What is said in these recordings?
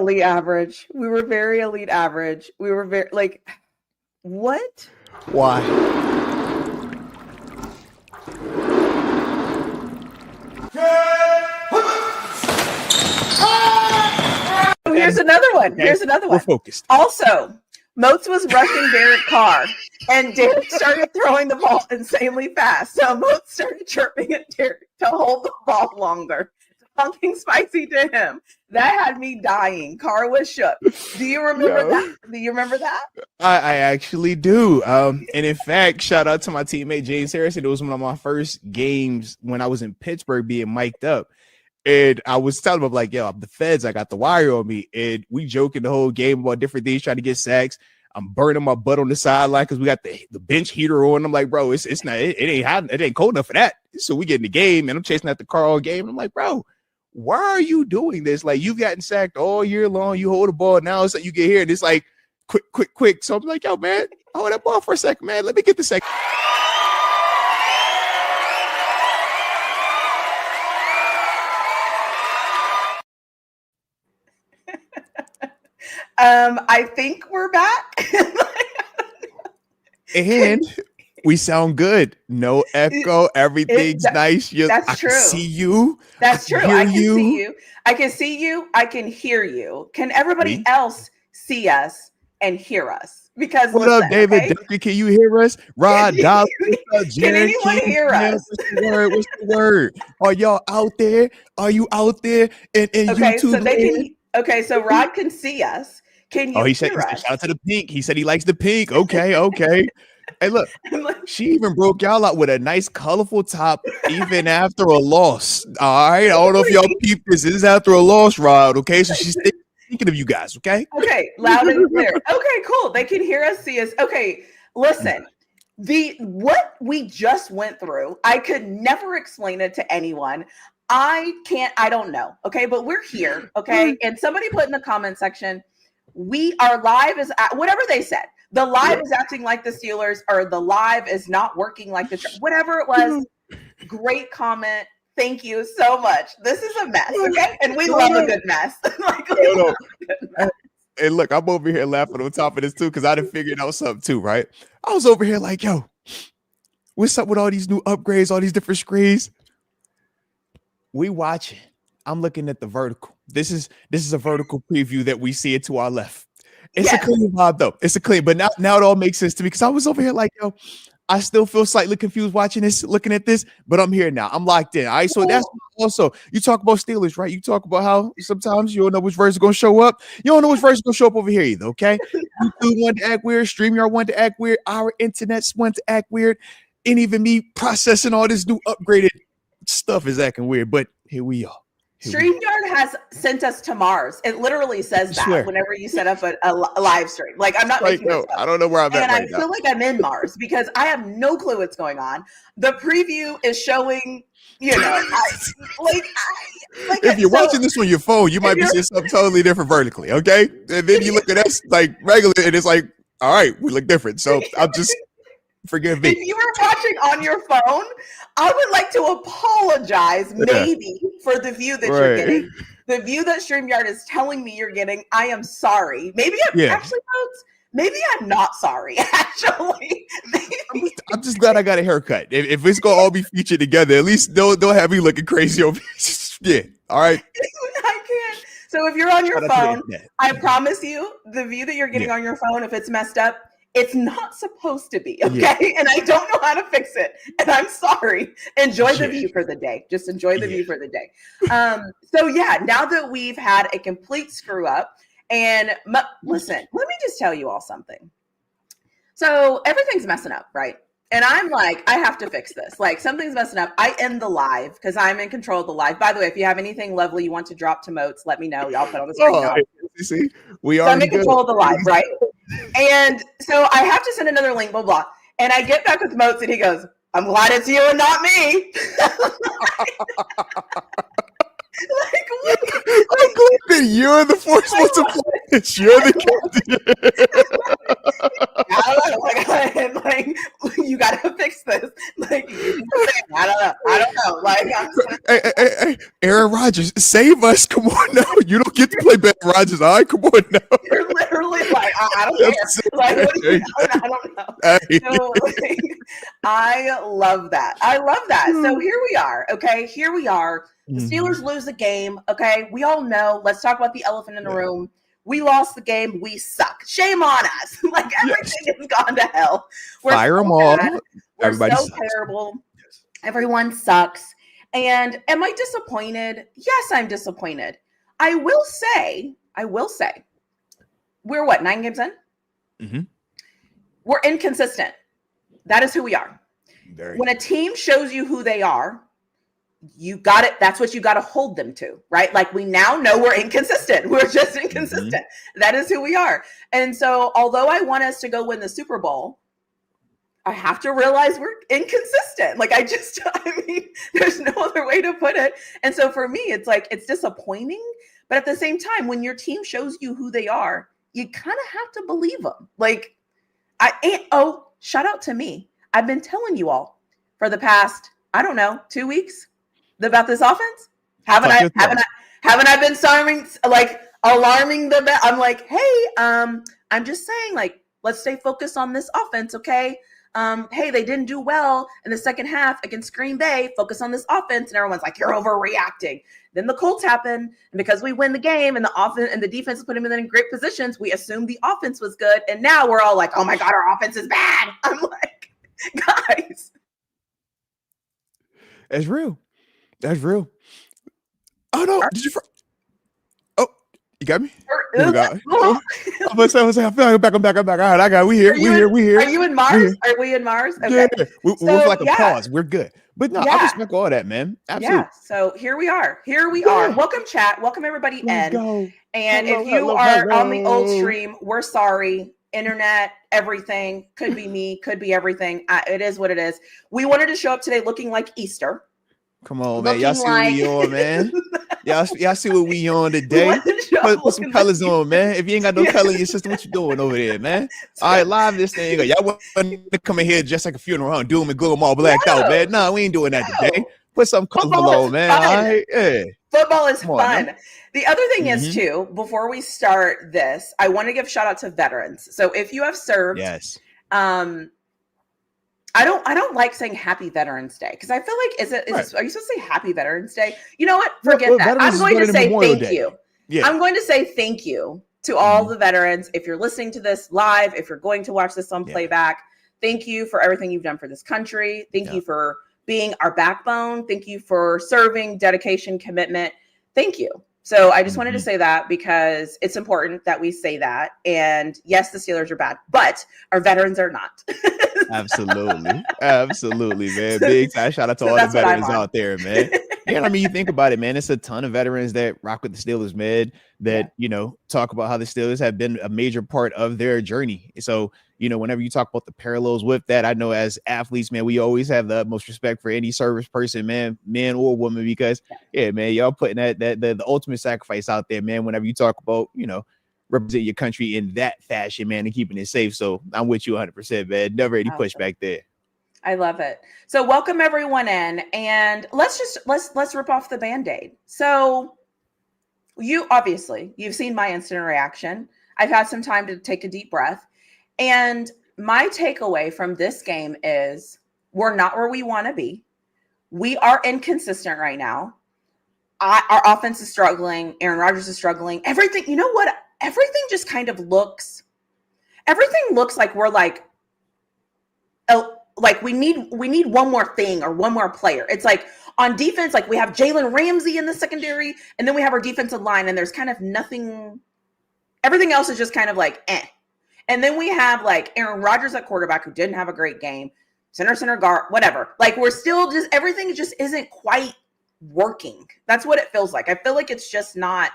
elite average. We were very elite average. We were very like, what? Why? Here's another one. Here's another one. We're focused. Also, Moats was rushing Derek Carr, and Derek started throwing the ball insanely fast. So Moats started chirping at Derek to hold the ball longer. Talking spicy to him. That had me dying. Carr was shook. Do you remember that? Do you remember that? I actually do. And in fact, shout out to my teammate James Harrison. It was one of my first games when I was in Pittsburgh being mic'd up. And I was telling him, like, yo, I'm the feds. I got the wire on me. And we joking the whole game about different things, trying to get sacks. I'm burning my butt on the sideline because we got the bench heater on. I'm like, bro, it ain't hot. It ain't cold enough for that. So we get in the game, and I'm chasing out the car all game. And I'm like, bro, why are you doing this? Like, you've gotten sacked all year long. You hold the ball. Now it's like you get here, and it's like, quick. So I'm like, yo, man, hold that ball for a second, man. Let me get the second. I think we're back. And we sound good. No echo. Everything's nice. That's true. I can see you. That's true. I can see you. I can see you. I can hear you. Can everybody else see us and hear us? Because what up, David? Okay? Can you hear us? Rod, Dollar, can anyone hear us? What's the word? Are y'all out there? Are you out there? And okay, YouTube. So they can. Okay, so Rod can see us. Can you? He said, shout out to the pink. He said he likes the pink. Okay. Hey, look, she even broke y'all out with a nice, colorful top, even after a loss. All right, I don't know if y'all peeped this. This is after a loss, Rod. Okay, so she's thinking of you guys. Okay. Okay, loud and clear. Okay, cool. They can hear us, see us. Okay, listen. What we just went through, I could never explain it to anyone. I don't know. Okay, but we're here. Okay, and somebody put in the comment section, our live is whatever they said. The live is acting like the Steelers, or the live is not working like whatever it was. Great comment. Thank you so much. This is a mess, okay? And we love a good mess. And look, I'm over here laughing on top of this too, because I done figured out something too, right? I was over here like, yo, what's up with all these new upgrades, all these different screens? We watching. I'm looking at the vertical. This is a vertical preview that we see it to our left. It's a clean vibe though. It's a clean, but now it all makes sense to me, because I was over here like, yo, I still feel slightly confused watching this, looking at this, but I'm here now. I'm locked in. All right. So that's also, you talk about Steelers, right? You talk about how sometimes you don't know which verse is going to show up. You don't know which verse is going to show up over here either. Okay. YouTube wanted to act weird. StreamYard wanted to act weird. Our internets wanted to act weird. And even me processing all this new upgraded stuff is acting weird. But here we are. StreamYard has sent us to Mars. It literally says that whenever you set up a live stream. Like, I'm not making this up. I don't know where I'm at. And I feel like I'm in Mars because I have no clue what's going on. The preview is showing, if you're watching this on your phone, you might be seeing something totally different vertically, okay? And then you look at us like regular, and it's like, all right, we look different. So I'm just forgive me. If you were watching on your phone, I would like to apologize maybe for the view that you're getting. The view that StreamYard is telling me you're getting, I am sorry. Maybe I'm not sorry, actually. I'm just glad I got a haircut. If it's going to all be featured together, at least don't have me looking crazy over here. All right. I can't. So if you're on your phone, I promise you, the view that you're getting on your phone, if it's messed up, it's not supposed to be, okay? Yeah. And I don't know how to fix it. And I'm sorry. Enjoy the view for the day. Just enjoy the view for the day. So now that we've had a complete screw up, and listen, let me just tell you all something. So everything's messing up, right? And I'm like, I have to fix this. Like, something's messing up. I end the live because I'm in control of the live. By the way, if you have anything lovely you want to drop to Moats, let me know. Y'all put on the screen now. You see, we are. So I'm in control of the live, right? And so I have to send another link, blah, blah. And I get back with Moats and he goes, I'm glad it's you and not me. I'm glad that you're the force multiplier. You're the captain. I don't know. Like, you gotta fix this. Like, I don't know. Like, hey, Aaron Rodgers, save us. Come on now. You don't get to play Ben Rodgers. All right, come on now. You're literally like, I don't care. Like, what do you know? I don't know. So, like, I love that. I love that. So here we are. Okay, here we are. The Steelers lose the game. Okay, we all know. Let's talk about the elephant in the room. We lost the game. We suck. Shame on us. Like, everything has gone to hell. We're Fire them all. We're so terrible. Yes. Everyone sucks. And am I disappointed? Yes, I'm disappointed. I will say, we're what, 9 games in? Mm-hmm. We're inconsistent. That is who we are. When a team shows you who they are, you got it. That's what you got to hold them to, right? Like, we now know we're inconsistent. We're just inconsistent. Mm-hmm. That is who we are. And so, although I want us to go win the Super Bowl, I have to realize we're inconsistent. Like, I mean, there's no other way to put it. And so for me, it's like, it's disappointing. But at the same time, when your team shows you who they are, you kind of have to believe them. Like, shout out to me. I've been telling you all for the past, 2 weeks about this offense. Haven't I been alarming them? I'm like, hey, I'm just saying, like, let's stay focused on this offense, okay? Hey, they didn't do well in the second half against Green Bay. Focus on this offense, and everyone's like, you're overreacting. Then the Colts happen, and because we win the game, and the offense and the defense is putting them in great positions, we assumed the offense was good, and now we're all like, oh my God, our offense is bad. I'm like, guys, that's real. That's real. Oh no! Did you? Oh, you got me. I'm feel like I'm back. All right, I got. We here. Are you in Mars? Are we in Mars? Okay. Yeah. We're like a pause. We're good. But no, I respect all that, man. Absolutely. Yeah. So here we are. Welcome, chat. Welcome everybody in. Go. And if you are on the old stream, we're sorry. Internet, everything, could be me, could be everything. It is what it is. We wanted to show up today looking like Easter. Come on, man. Y'all see what we on, man. Y'all see what we on today. Put some colors on, man. If you ain't got no color in your system, what you doing over there, man? All right, live this thing. Y'all want to come in here just like a funeral, huh? Doom and gloom all blacked out, man. No, we ain't doing that today. Put some colors on, man. All right, yeah. Football is fun. Man. The other thing is too, before we start this, I want to give shout out to veterans. So if you have served, I don't like saying Happy Veterans Day because I feel like are you supposed to say Happy Veterans Day? You know what? Forget that. I'm going to say thank you. Yeah. I'm going to say thank you to all the veterans. If you're listening to this live, if you're going to watch this on playback, thank you for everything you've done for this country. Thank you for being our backbone. Thank you for serving, dedication, commitment. Thank you. So I just wanted to say that because it's important that we say that. And yes, the Steelers are bad, but our veterans are not. Absolutely, man. Big time shout out to all the veterans out there, man. Yeah, I mean, you think about it, man. It's a ton of veterans that rock with the Steelers, man, that, talk about how the Steelers have been a major part of their journey. So, whenever you talk about the parallels with that, I know as athletes, man, we always have the utmost respect for any service person, man or woman, because, man, y'all putting the ultimate sacrifice out there, man, whenever you talk about, represent your country in that fashion, man, and keeping it safe. So I'm with you 100%, man. Never any pushback there. I love it. So welcome everyone in, and let's rip off the Band-Aid. So you've seen my instant reaction. I've had some time to take a deep breath. And my takeaway from this game is we're not where we want to be. We are inconsistent right now. Our offense is struggling. Aaron Rodgers is struggling. Everything, you know what? Everything just kind of looks like we're like we need one more thing or one more player. It's like on defense, like we have Jalen Ramsey in the secondary, and then we have our defensive line, and there's kind of nothing. Everything else is just kind of like eh. And then we have like Aaron Rodgers at quarterback who didn't have a great game, center guard, whatever. Like we're still just everything just isn't quite working. That's what it feels like. I feel like it's just not.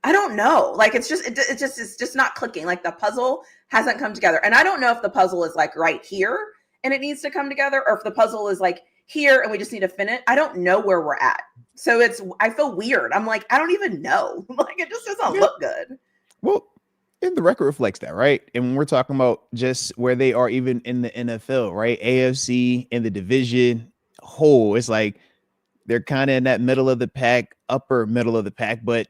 I don't know. Like it's just not clicking. Like the puzzle hasn't come together. And I don't know if the puzzle is like right here and it needs to come together, or if the puzzle is like here and we just need to finish. I don't know where we're at. So I feel weird. I'm like, I don't even know. Like it just doesn't look good. Well, the record reflects that, right? And when we're talking about just where they are, even in the NFL, right? AFC in the division whole, it's like they're kind of in that middle of the pack, upper middle of the pack, but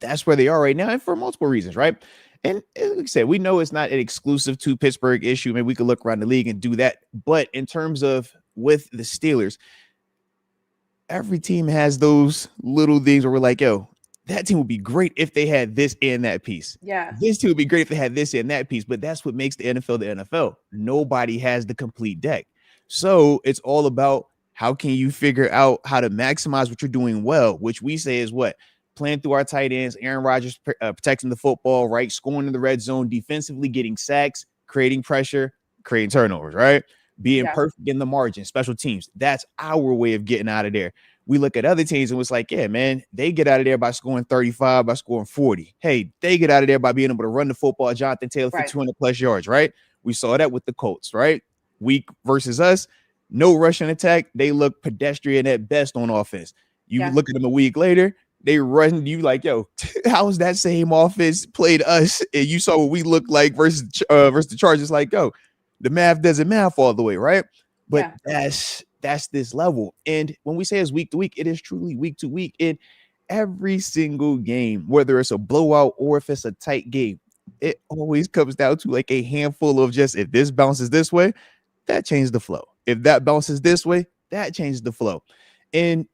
that's where they are right now, and for multiple reasons, right? And like I said, we know it's not an exclusive to Pittsburgh issue. Maybe we could look around the league and do that. But in terms of with the Steelers, every team has those little things where we're like, yo, that team would be great if they had this and that piece. Yeah. This team would be great if they had this and that piece. But that's what makes the NFL the NFL. Nobody has the complete deck. So it's all about how can you figure out how to maximize what you're doing well, which we say is what? Playing through our tight ends, Aaron Rodgers protecting the football, right? Scoring in the red zone, defensively getting sacks, creating pressure, creating turnovers, right? Being perfect in the margin, special teams. That's our way of getting out of there. We look at other teams and it's like, yeah, man, they get out of there by scoring 35, by scoring 40. Hey, they get out of there by being able to run the football, Jonathan Taylor for 200 plus yards, right? We saw that with the Colts, right? Weak versus us, no rushing attack. They look pedestrian at best on offense. You look at them a week later, they run you like, yo, how is that same offense played us? And you saw what we look like versus the Chargers. Like, yo, the math doesn't math all the way, right? But that's this level. And when we say it's week to week, it is truly week to week. In every single game, whether it's a blowout or if it's a tight game, it always comes down to like a handful of just, if this bounces this way, that changes the flow. If that bounces this way, that changes the flow. And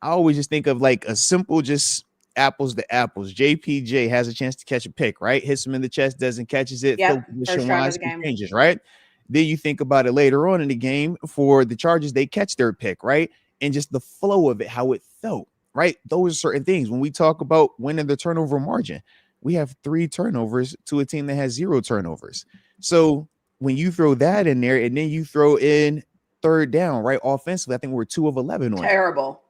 I always just think of like a simple, just apples to apples. JPJ has a chance to catch a pick, right? Hits him in the chest, doesn't catches it. First round of the game. Changes, right? Then you think about it later on in the game for the Chargers, they catch their pick, right? And just the flow of it, how it felt, right? Those are certain things. When we talk about winning the turnover margin, we have 3 turnovers to a team that has 0 turnovers. So when you throw that in there and then you throw in third down, right? Offensively, I think we're 2 of 11 on Terrible.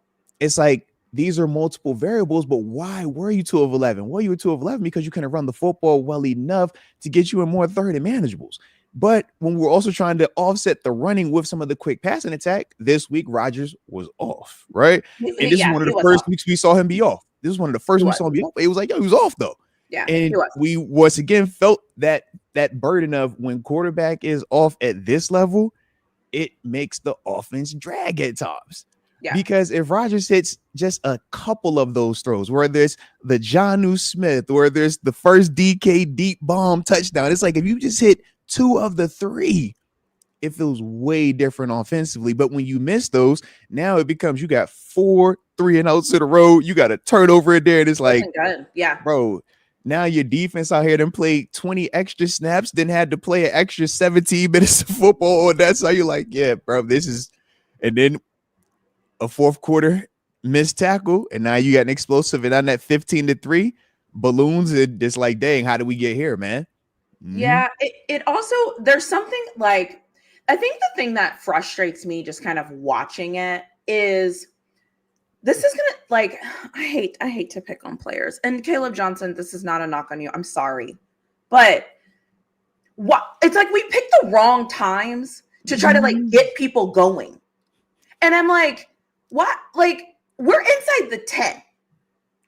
It's like these are multiple variables, but why were you 2 of 11? Well, you were 2 of 11 because you couldn't run the football well enough to get you in more third and manageables. But when we're also trying to offset the running with some of the quick passing attack, this week Rodgers was off, right? And this is one of the first weeks we saw him be off. This was one of the first weeks we saw him be off. It was like, yo, he was off though. Yeah, and we once again felt that burden of when quarterback is off at this level, it makes the offense drag at times. Yeah. Because if Rodgers hits just a couple of those throws, where there's the Jonnu Smith, where there's the first DK deep bomb touchdown, it's like if you just hit 2 of the 3, it feels way different offensively. But when you miss those, now it becomes you got 4 3-and-outs in a row. You got a turnover in there, and it's like, bro, now your defense out here done played 20 extra snaps, then had to play an extra 17 minutes of football. And that's how you're like, yeah, bro, this is, and then a fourth quarter missed tackle, and now you got an explosive, and on that 15-3 balloons, and it's like, dang, how did we get here, man? Yeah, it also, there's something like, I think the thing that frustrates me just kind of watching it is this is gonna, like, I hate to pick on players, and Caleb Johnson, this is not a knock on you, I'm sorry, but what, it's like we picked the wrong times to try to like get people going, and I'm like, what? Like, we're inside the 10.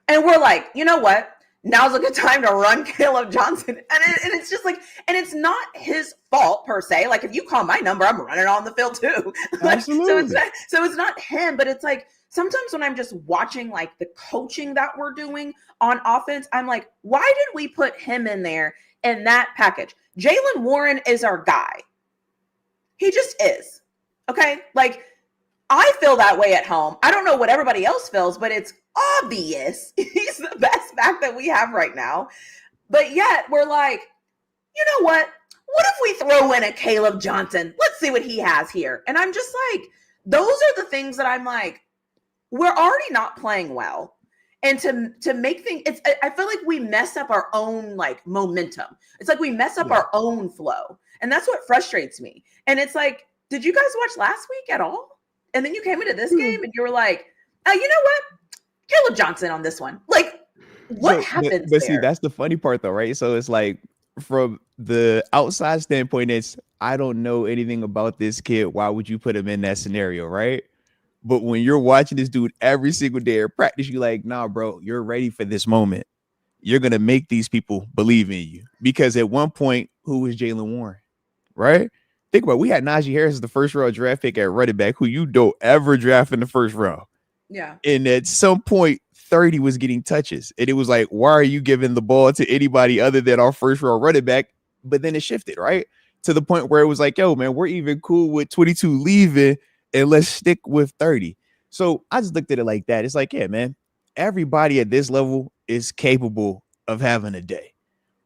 And we're like, you know what? Now's a good time to run Caleb Johnson. And it's just like, and it's not his fault per se. Like, if you call my number, I'm running on the field too. Like, Absolutely. So it's not him, but it's like, sometimes when I'm just watching like the coaching that we're doing on offense, I'm like, why did we put him in there in that package? Jaylen Warren is our guy. He just is. Okay. Like, I feel that way at home. I don't know what everybody else feels, but it's obvious he's the best back that we have right now. But yet we're like, you know what? What if we throw in a Caleb Johnson? Let's see what he has here. And I'm just like, those are the things that I'm like, we're already not playing well. And to make things, I feel like we mess up our own like momentum. It's like we mess up our own flow. And that's what frustrates me. And it's like, did you guys watch last week at all? And then you came into this game and you were like, oh, you know what? Caleb Johnson on this one. Like, what happens But there? see, that's the funny part though, right? So it's like, from the outside standpoint, it's, I don't know anything about this kid. Why would you put him in that scenario, right? But when you're watching this dude every single day at practice, you're like, nah, bro, you're ready for this moment. you're going to make these people believe in you. Because at one point, who was Jalen Warren, right? Think about it. We had Najee Harris as the first round draft pick at running back, who you don't ever draft in the first round. Yeah. And at some point, 30 was getting touches. And it was like, why are you giving the ball to anybody other than our first round running back? But then it shifted, right? To the point where it was like, yo, man, we're even cool with 22 leaving and let's stick with 30. So I just looked at it like that. It's like, yeah, man, everybody at this level is capable of having a day,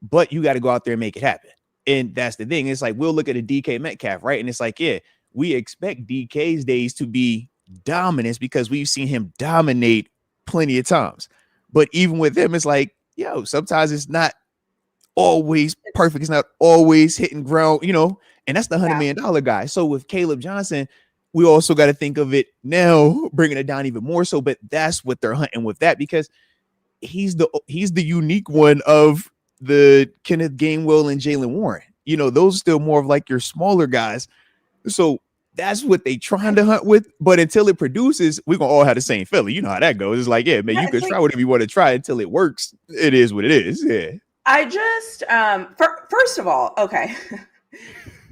but you got to go out there and make it happen. And that's the thing. It's like, we'll look at a DK Metcalf, right? And it's like, yeah, we expect DK's days to be dominance because we've seen him dominate plenty of times. But even with him, it's like, yo, sometimes it's not always perfect. It's not always hitting ground, and that's the $100 million guy. So with Caleb Johnson, we also got to think of it now, bringing it down even more so. But that's what they're hunting with that, because he's the unique one of the Kenneth Gainwell and Jalen Warren. Those are still more of like your smaller guys. So that's what they trying to hunt with. But until it produces, we're gonna all have the same feeling. You know how that goes. It's like, yeah, man, you can try whatever you want to try until it works. It is what it is. Yeah. I just first of all, okay.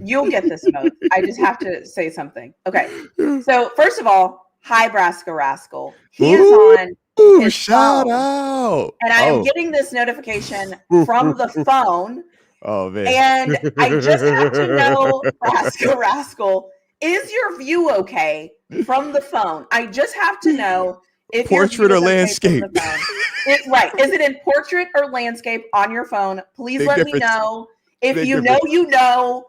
You'll get this note. I just have to say something. Okay. So first of all, hi Braska Rascal. He is on his shout phone, out. And I am getting this notification from the phone. Oh man. And I just have to know, Braska Rascal, is your view okay from the phone? I just have to know if portrait or landscape. Right. Is it in portrait or landscape on your phone? Please Big let difference. me know. If Big you difference. know, you know.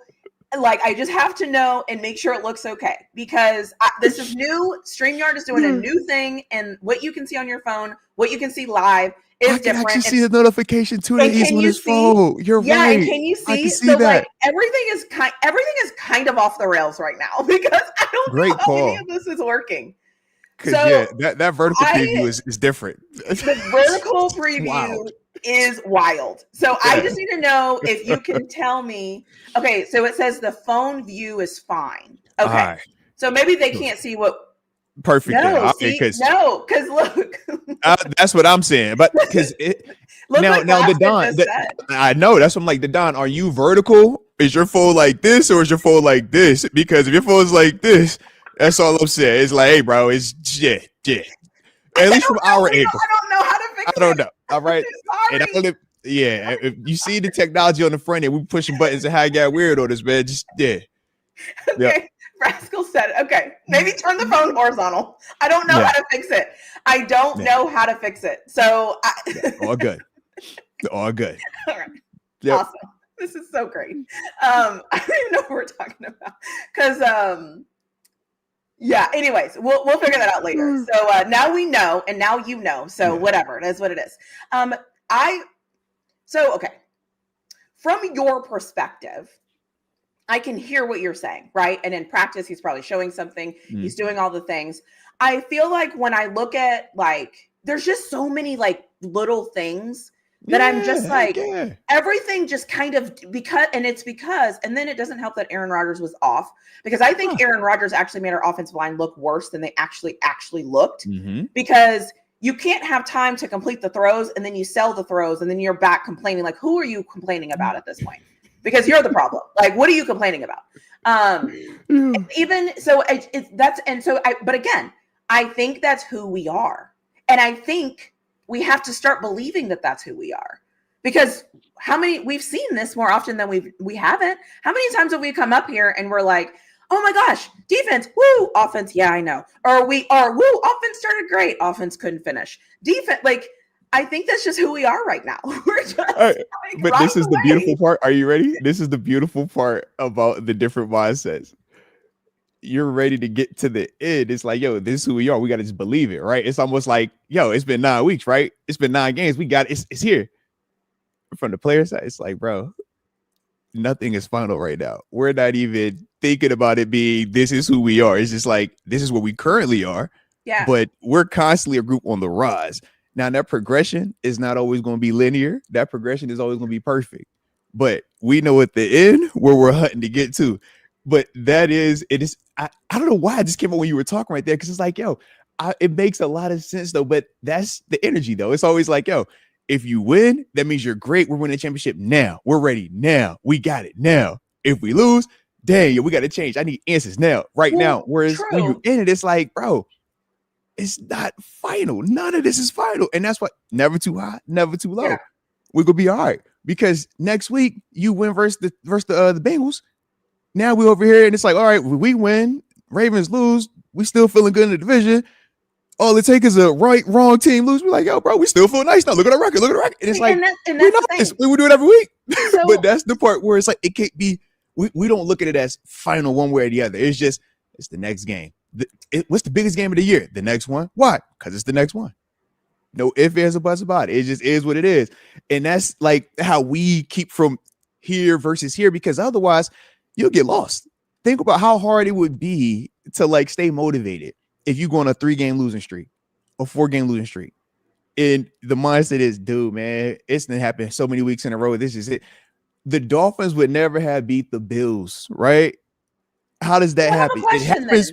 Like, I just have to know and make sure it looks okay, because this is new. StreamYard is doing a new thing, and what you can see on your phone, what you can see live is different. I can actually see the notification too that he's on his phone. You're right. Yeah, and can you see? I can see so that. Like everything is kind of off the rails right now, because I don't know how any of this is working. So that vertical preview is different. The vertical preview is wild. So I just need to know if you can tell me. Okay, so it says the phone view is fine. Okay, so maybe they can't see what. Perfect. No, because look. That's what I'm saying. But because now the Don, I know that's what I'm like. The Don, are you vertical? Is your phone like this or is your phone like this? Because if your phone's like this, that's all I'm saying. It's like, hey, bro, it's yeah. At least from our angle. I don't know how to fix it. I don't know. All right. And if you see the technology on the front end, we pushing buttons and how I got weird on this, man. Just Okay. Yep. Rascal said it. Okay. Maybe turn the phone horizontal. I don't know how to fix it. I don't know how to fix it. So all good. All good. All right. Yep. Awesome. This is so great. I don't even know what we're talking about. Because anyways, we'll figure that out later. So now we know, and now you know. So whatever, it is what it is. Okay. From your perspective, I can hear what you're saying, right? And in practice, he's probably showing something. He's doing all the things. I feel like when I look at, like, there's just so many, like, little things that I'm just like, everything just kind of and then it doesn't help that Aaron Rodgers was off, because I think Aaron Rodgers actually made our offensive line look worse than they actually looked, because you can't have time to complete the throws and then you sell the throws and then you're back complaining. Like, who are you complaining about at this point? Because you're the problem. Like, what are you complaining about? Even so, but again, I think that's who we are. And I think we have to start believing that that's who we are, because we've seen this more often than we haven't. How many times have we come up here and we're like, oh my gosh, defense, woo, offense. Yeah, I know. Or woo, offense started great. Offense couldn't finish. Defense, like, I think that's just who we are right now. We're just but this is the beautiful part. Are you ready? This is the beautiful part about the different mindsets. You're ready to get to the end. It's like, yo, this is who we are. We got to just believe it, right? It's almost like, yo, it's been 9 weeks, right? It's been 9 games. We got it. It's here. From the player side, it's like, bro, nothing is final right now. We're not even thinking about it being, this is who we are. It's just like, this is what we currently are. Yeah. But we're constantly a group on the rise. Now, that progression is not always going to be linear. That progression is always going to be perfect. But we know at the end where we're hunting to get to. But it is, I don't know why I just came up when you were talking right there, because it's like, yo, it makes a lot of sense, though. But that's the energy, though. It's always like, yo, If you win, that means you're great. We're winning a championship now. We're ready now. We got it now. If we lose, dang, we got to change. I need answers now, right now. Whereas when you in it, it's like, bro, it's not final. None of this is final. And that's what, never too high, never too low. Yeah. We're going to be all right. Because next week, you win versus the Bengals. Now we're over here, and it's like, all right, we win. Ravens lose. We still feeling good in the division. All it takes is a wrong team lose. We're like, yo, bro, we still feel nice now. Look at our record. And it's like, and that's the thing. We do it every week. So, but that's the part where it's like, it can't be, we don't look at it as final one way or the other. It's just, it's the next game. What's the biggest game of the year? The next one. Why? Because it's the next one. No ifs, ands, or buts about it. It just is what it is. And that's like how we keep from here versus here, because otherwise you'll get lost. Think about how hard it would be to like stay motivated if you go on a 3-game losing streak or 4-game losing streak. And the mindset is, dude, man, it's been happening so many weeks in a row. This is it. The Dolphins would never have beat the Bills, right? How does that happen? It happens.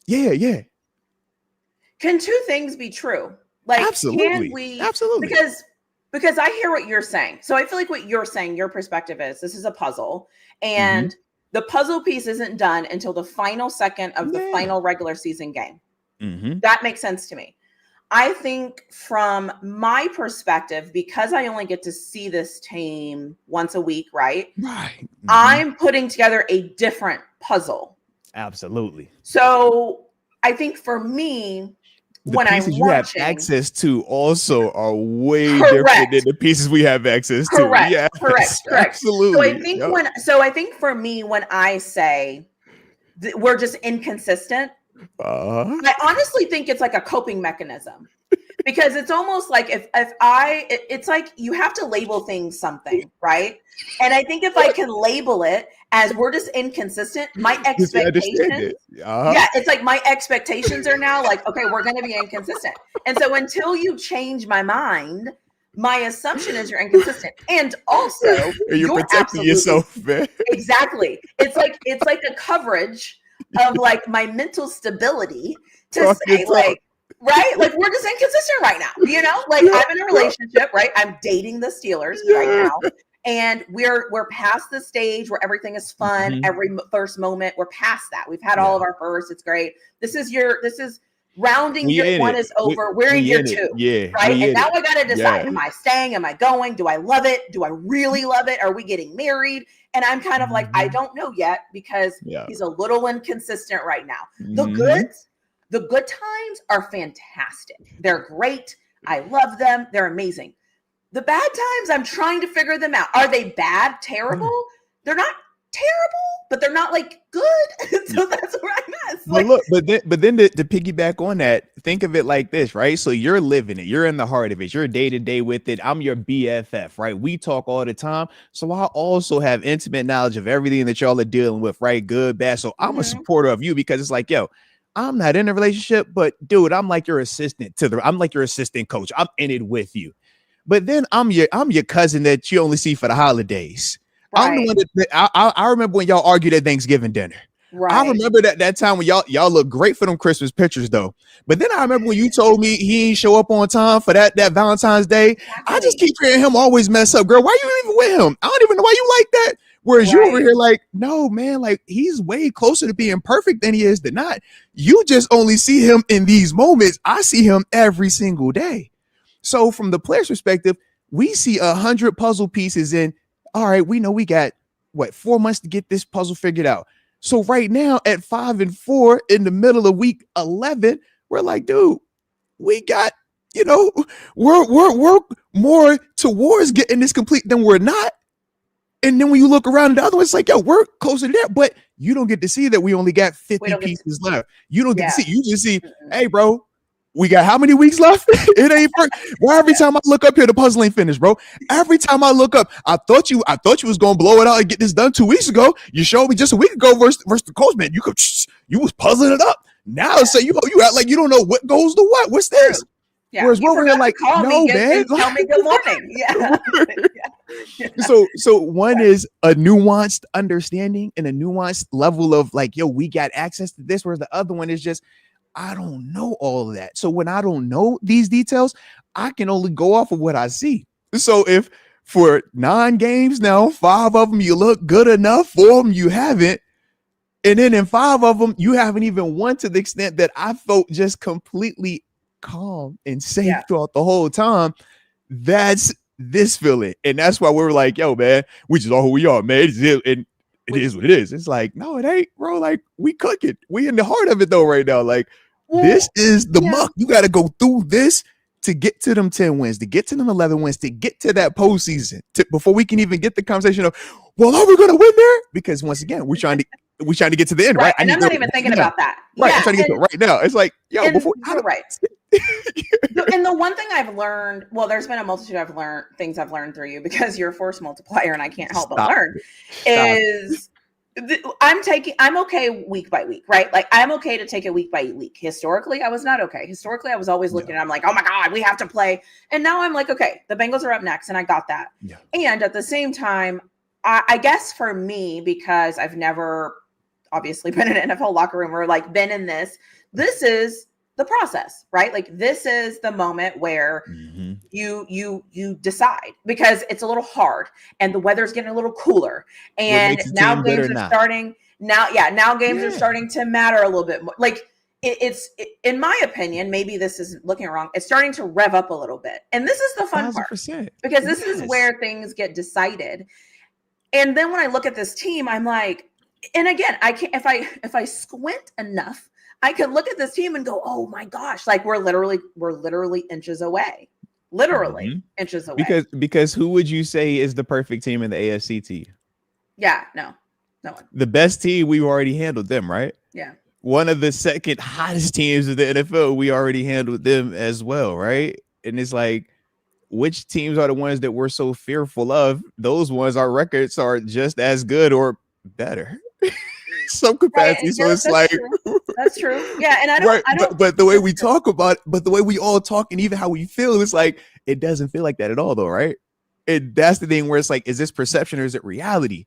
Then. Yeah. Can two things be true? Like, absolutely. Can we? Absolutely. Because I hear what you're saying. So I feel like what you're saying, your perspective is this is a puzzle, and the puzzle piece isn't done until the final second of the final regular season game. That makes sense to me. I think from my perspective, because I only get to see this team once a week, right? Right. I'm putting together a different puzzle. Absolutely. So I think for me, the when pieces you have access to also are way different than the pieces we have access to. Correct. Absolutely. So I think for me, when I say we're just inconsistent, I honestly think it's like a coping mechanism, because it's almost like it's like you have to label things something, right? And I think if I can label it as we're just inconsistent, my expectations, it's like my expectations are now like, okay, we're going to be inconsistent. And so until you change my mind, my assumption is you're inconsistent. And also you're protecting yourself, man. Exactly. It's like a coverage of like my mental stability to say like, right? Like we're just inconsistent right now, you know, like I'm in a relationship, right? I'm dating the Steelers right now. And we're past the stage where everything is fun. Every first moment, we're past that. We've had all of our firsts. It's great. This is rounding year one is over. We're in year two. Right. And now I got to decide, am I staying? Am I going? Do I love it? Do I really love it? Are we getting married? And I'm kind of like, I don't know yet, because he's a little inconsistent right now. The good times are fantastic. They're great. I love them. They're amazing. The bad times, I'm trying to figure them out. Are they bad, terrible? They're not terrible, but they're not like good. So that's where I'm at. But look, but then to piggyback on that, think of it like this, right? So you're living it. You're in the heart of it. You're day to day with it. I'm your BFF, right? We talk all the time. So I also have intimate knowledge of everything that y'all are dealing with, right? Good, bad. So I'm a supporter of you, because it's like, yo, I'm not in a relationship, but dude, I'm like your assistant I'm like your assistant coach. I'm in it with you. But then I'm your cousin that you only see for the holidays. Right. I'm the one that I remember when y'all argued at Thanksgiving dinner. Right. I remember that time when y'all look great for them Christmas pictures though. But then I remember when you told me he ain't show up on time for that Valentine's Day. Exactly. I just keep hearing him always mess up. Girl, why you even with him? I don't even know why you like that. Whereas you over here like, no, man, like he's way closer to being perfect than he is to not. You just only see him in these moments. I see him every single day. So from the player's perspective, we see 100 puzzle pieces in. All right, we know we got 4 months to get this puzzle figured out. So right now at 5-4 in the middle of week 11, we're like, dude, we got, we're more towards getting this complete than we're not. And then when you look around the other one, it's like, yo, we're closer to that, but you don't get to see that we only got 50 pieces left. You don't get to see, you just see, hey, bro, we got how many weeks left? It ain't why every time I look up here, the puzzle ain't finished, bro. Every time I look up, I thought you was gonna blow it out and get this done 2 weeks ago. You showed me just a week ago versus the Colts, man. You was puzzling it up. Now so you act like you don't know what goes to what. What's this? Yeah. Whereas we're like, no, man. Tell me good morning. Yeah. So one is a nuanced understanding and a nuanced level of like, yo, we got access to this. Whereas the other one is just, I don't know all of that. So when I don't know these details, I can only go off of what I see. So if for 9 games now, 5 of them you look good enough, 4 of them you haven't, and then in 5 of them you haven't even won to the extent that I felt just completely calm and safe throughout the whole time. That's this feeling, and that's why we were like, "Yo, man, we just are who we are, man." And it is what it is. It's like, no, it ain't, bro. Like, we cooking. We in the heart of it though right now. Like, this is the muck. You got to go through this to get to them 10 wins, to get to them 11 wins, to get to that postseason, before we can even get the conversation of, well, are we going to win there? Because once again, we're trying to get to the end, right? And I'm not even thinking about that. Right, I'm trying to get to it right now. It's like, yo, before you're right. And the one thing I've learned, well, there's been a multitude of things I've learned through you, because you're a force multiplier and I can't help but learn, is I'm okay week by week, right? Like, I'm okay to take it week by week. Historically, I was not okay. Historically, I was always looking at, I'm like, oh my God, we have to play. And now I'm like, okay, the Bengals are up next, and I got that. Yeah. And at the same time, I guess for me, because I've never obviously been in an NFL locker room or like been in this is the process, right? Like, this is the moment where you decide, because it's a little hard and the weather's getting a little cooler, and now games are starting. Now games are starting to matter a little bit more. Like, it's in my opinion, maybe this is looking wrong, it's starting to rev up a little bit, and this is the fun 1,000%. Part, because this is where things get decided. And then when I look at this team, I'm like, and again, I can't, if I squint enough, I could look at this team and go, oh my gosh, like we're literally inches away. Literally inches away. Because who would you say is the perfect team in the AFC to you? Yeah, no one. The best team, we already handled them, right? Yeah. One of the second hottest teams of the NFL, we already handled them as well, right? And it's like, which teams are the ones that we're so fearful of? Those ones, our records are just as good or better. Some capacity. Right. So it's like, that's true. Yeah. And I don't, but the way we talk about it, but the way we all talk and even how we feel, it's like, it doesn't feel like that at all though. Right. And that's the thing where it's like, is this perception or is it reality?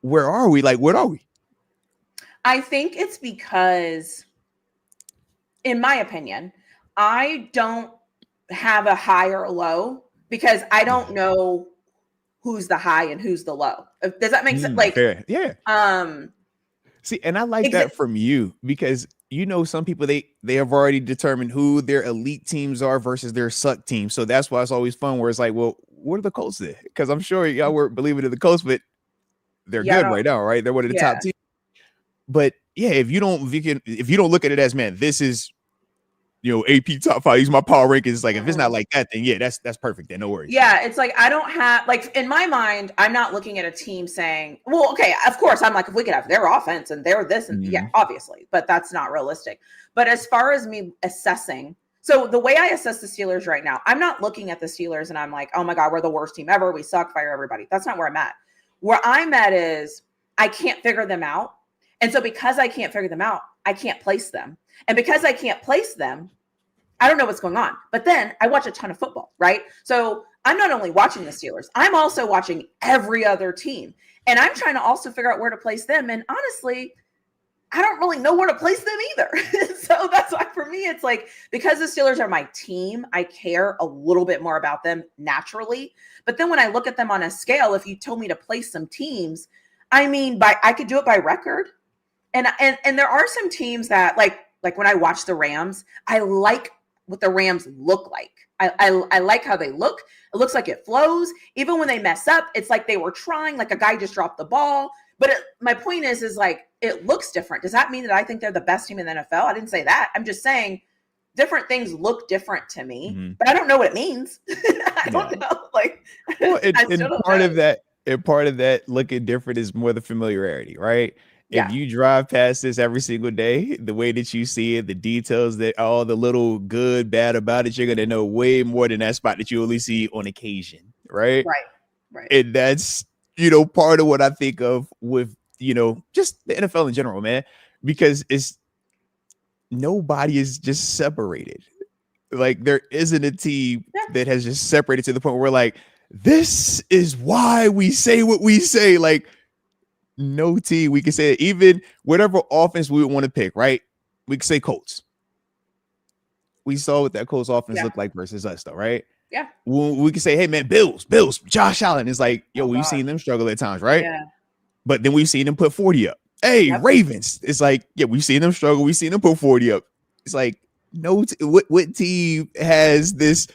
Where are we? Like, what are we? I think it's because, in my opinion, I don't have a high or a low, because I don't know who's the high and who's the low. Does that make sense? Like, fair. Yeah. See, and I like that from you, because some people, they have already determined who their elite teams are versus their suck teams. So that's why it's always fun where it's like, well, what are the Colts there? Because I'm sure y'all were believing in the Colts, but they're good right now, right? They're one of the top teams. But yeah, if you don't look at it as, man, this is AP top 5, use my power rankings. It's like, if it's not like that, then yeah, that's perfect. Then no worries. Yeah, it's like, I don't have, like, in my mind, I'm not looking at a team saying, well, okay, of course, I'm like, if we could have their offense and their this, and yeah, obviously, but that's not realistic. But as far as me assessing, so the way I assess the Steelers right now, I'm not looking at the Steelers and I'm like, oh my God, we're the worst team ever, we suck, fire everybody. That's not where I'm at. Where I'm at is, I can't figure them out. And so because I can't figure them out, I can't place them. And because I can't place them, I don't know what's going on. But then I watch a ton of football, right? So I'm not only watching the Steelers, I'm also watching every other team. And I'm trying to also figure out where to place them. And honestly, I don't really know where to place them either. So that's why for me, it's like, because the Steelers are my team, I care a little bit more about them naturally. But then when I look at them on a scale, if you told me to place some teams, I mean, I could do it by record. And there are some teams that like when I watch the Rams, I like what the Rams look like. I like how they look. It looks like it flows. Even when they mess up, it's like they were trying, like a guy just dropped the ball. But my point is like, it looks different. Does that mean that I think they're the best team in the NFL? I didn't say that. I'm just saying different things look different to me, but I don't know what it means. I don't know. Like, well, part of that looking different is more the familiarity, right? If you drive past this every single day, the way that you see it, the details, that all the little good, bad about it, you're going to know way more than that spot that you only see on occasion. Right. And that's, part of what I think of with, just the NFL in general, man, because nobody is just separated. Like, there isn't a team that has just separated to the point where we're like, this is why we say what we say. Like, no team, we can say it. Even whatever offense we would want to pick, right? We can say Colts. We saw what that Colts offense looked like versus us, though, right? Yeah. We can say, hey man, Bills, Josh Allen is like, yo, we've seen them struggle at times, right? Yeah. But then we've seen them put 40 up. Hey, Ravens. It's like, yeah, we've seen them struggle. We've seen them put 40 up. It's like, no, what team has this?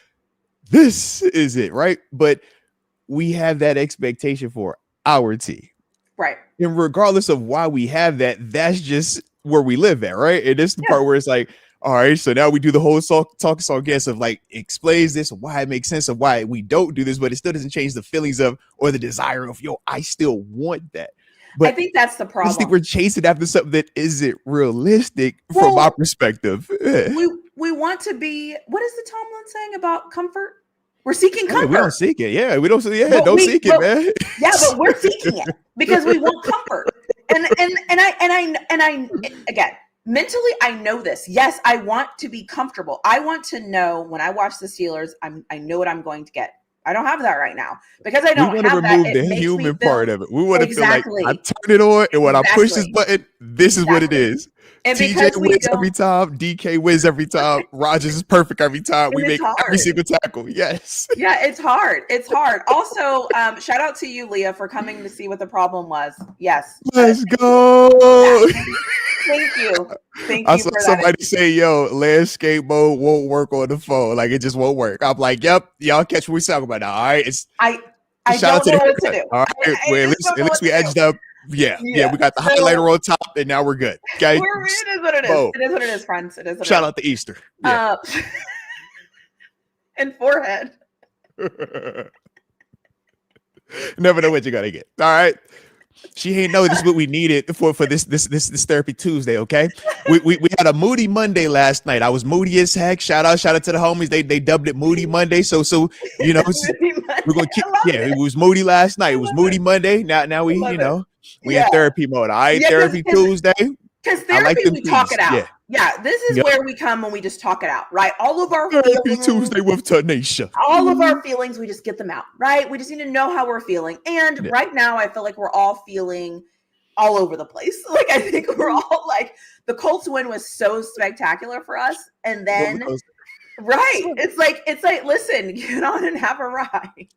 This is it, right? But we have that expectation for our team. Right. And regardless of why we have that, that's just where we live at, right? And it's the part where it's like, all right, so now we do the whole talk song guess of like explains this, why it makes sense of why we don't do this, but it still doesn't change the feelings of or the desire of, yo, I still want that. But I think that's the problem. I think we're chasing after something that isn't realistic from my perspective. We want to be, what is the Tomlin saying about comfort? We're seeking comfort. We don't seek it. Yeah, we don't see it. Don't seek it, man. Yeah, but we're seeking it because we want comfort. And I again, mentally, I know this. Yes, I want to be comfortable. I want to know when I watch the Steelers, I know what I'm going to get. I don't have that right now because I don't have that. We want to remove the human part of it. We want to feel like I turn it on, and when I push this button, this is what it is. And TJ wins every time. DK wins every time. Rodgers is perfect every time. We make every single tackle. Yes. Yeah, it's hard. It's hard. Also, shout out to you, Leah, for coming to see what the problem was. Yes. Let's go. Thank you. Thank you. I saw somebody say, yo, landscape mode won't work on the phone. Like, it just won't work. I'm like, yep, y'all catch what we talking about now. All right. I don't know what to do. All right. Well, at least we edged up. Yeah, we got the highlighter on top, and now we're good. Okay, it is what it is. It is what it is, friends. It is. What Shout out to Easter. Yeah. And forehead. Never know what you're gonna get. All right. She ain't know this is what we needed for this therapy Tuesday. Okay, we had a Moody Monday last night. I was moody as heck. Shout out to the homies. They dubbed it Moody Monday. So you know we're gonna keep. Yeah, it was Moody last night. It was Moody Monday. Now we we in therapy mode. All right, therapy Tuesday. Because therapy, we talk it out. Yeah, this is where we come when we just talk it out, right? All of our therapy Tuesday with TaNeisha. All of our feelings, we just get them out, right? We just need to know how we're feeling. And right now, I feel like we're all feeling all over the place. Like, I think we're all like, the Colts win was so spectacular for us. And then, it's like, listen, get on and have a ride.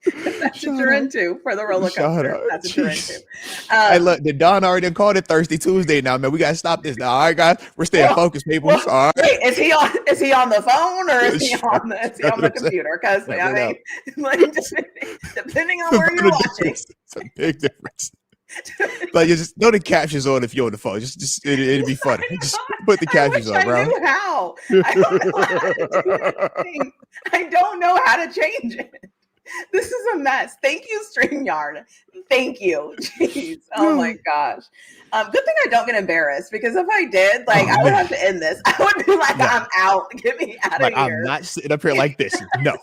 That's what you're into for the roller coaster. That's what you're into. Hey, look, the Don already called it Thirsty Tuesday now, man. We gotta stop this now. All right, guys, we're staying focused, people. All right. Wait, is he on the phone or is he on the computer? Because I mean, depending on where you're watching, it's a big difference. Like, you just know the captions on if you're on the phone. Just it'd be funny. Just put the captions on, bro. I don't know how to do anything. I don't know how to change it. This is a mess. Thank you, StreamYard. Thank you. Jeez. Oh my gosh. Good thing I don't get embarrassed because if I did, like, I would have to end this. I would be like, I'm out. Get me out of here. I'm not sitting up here like this. No.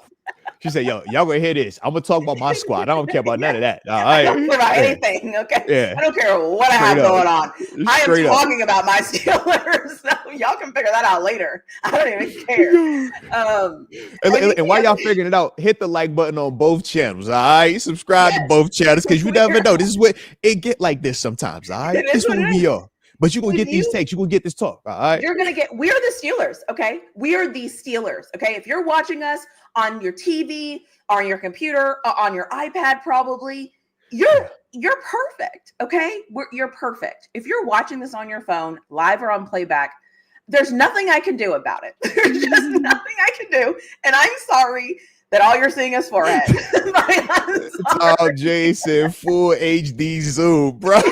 She said, yo, y'all gonna hear this. I'm gonna talk about my squad. I don't care about none of that. All right. I don't care about anything. Okay. Yeah. I don't care what I have going on. I am talking about my Steelers. So y'all can figure that out later. I don't even care. And while y'all figuring it out, hit the like button on both channels. All right. Subscribe to both channels because you never know. This is what it get like this sometimes. All right. This is what we are. But you're going to get these takes. You're going to get this talk. All right. You're going to get, we are the Steelers. Okay. We are the Steelers. Okay. If you're watching us on your TV, on your computer, on your iPad, probably, you're perfect. Okay. You're perfect. If you're watching this on your phone, live or on playback, there's nothing I can do about it. There's just nothing I can do. And I'm sorry that all you're seeing is forehead. Tom Jason, full HD zoom, bro.